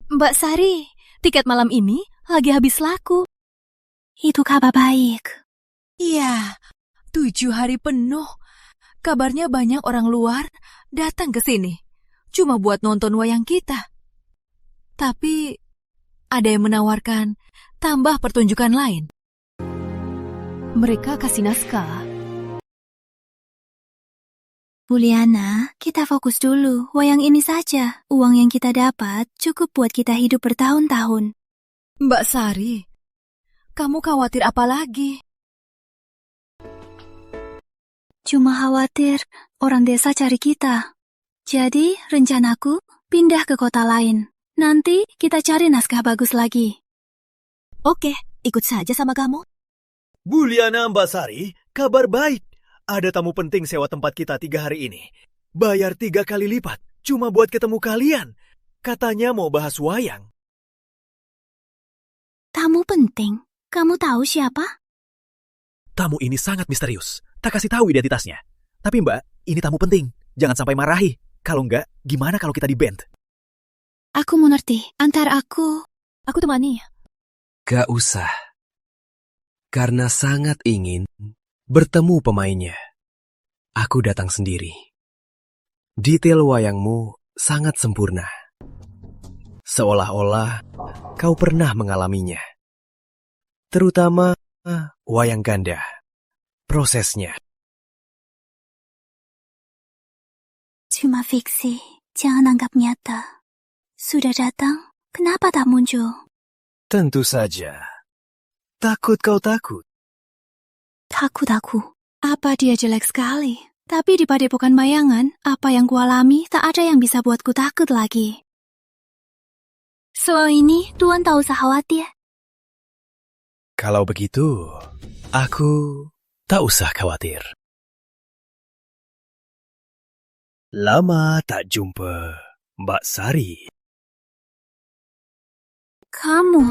Mbak Sari, tiket malam ini lagi habis laku. Itu kabar baik. Iya, 7 hari penuh. Kabarnya banyak orang luar datang ke sini. Cuma buat nonton wayang kita. Tapi ada yang menawarkan tambah pertunjukan lain. Mereka kasih naskah. Buliana, kita fokus dulu. Wayang ini saja. Uang yang kita dapat cukup buat kita hidup bertahun-tahun. Mbak Sari, kamu khawatir apa lagi? Cuma khawatir orang desa cari kita. Jadi, rencanaku pindah ke kota lain. Nanti kita cari naskah bagus lagi. Oke, ikut saja sama kamu. Buliana, Mbak Sari, kabar baik. Ada tamu penting sewa tempat kita 3 hari ini. Bayar 3 kali lipat, cuma buat ketemu kalian. Katanya mau bahas wayang. Tamu penting? Kamu tahu siapa? Tamu ini sangat misterius. Tak kasih tahu identitasnya. Tapi Mbak, ini tamu penting. Jangan sampai marahi. Kalau enggak, gimana kalau kita di-band? Aku mengerti. Antar aku. Aku temani. Gak usah. Karena sangat ingin bertemu pemainnya. Aku datang sendiri. Detail wayangmu sangat sempurna. Seolah-olah kau pernah mengalaminya. Terutama wayang ganda. Prosesnya. Cuma fiksi. Jangan anggap nyata. Sudah datang, kenapa tak muncul? Tentu saja. Takut kau takut. Takut aku. Apa dia jelek sekali? Tapi di padepokan bayangan, apa yang kualami tak ada yang bisa buatku takut lagi. Soal ini, Tuan tak usah khawatir. Kalau begitu, aku tak usah khawatir. Lama tak jumpa, Mbak Sari. Kamu,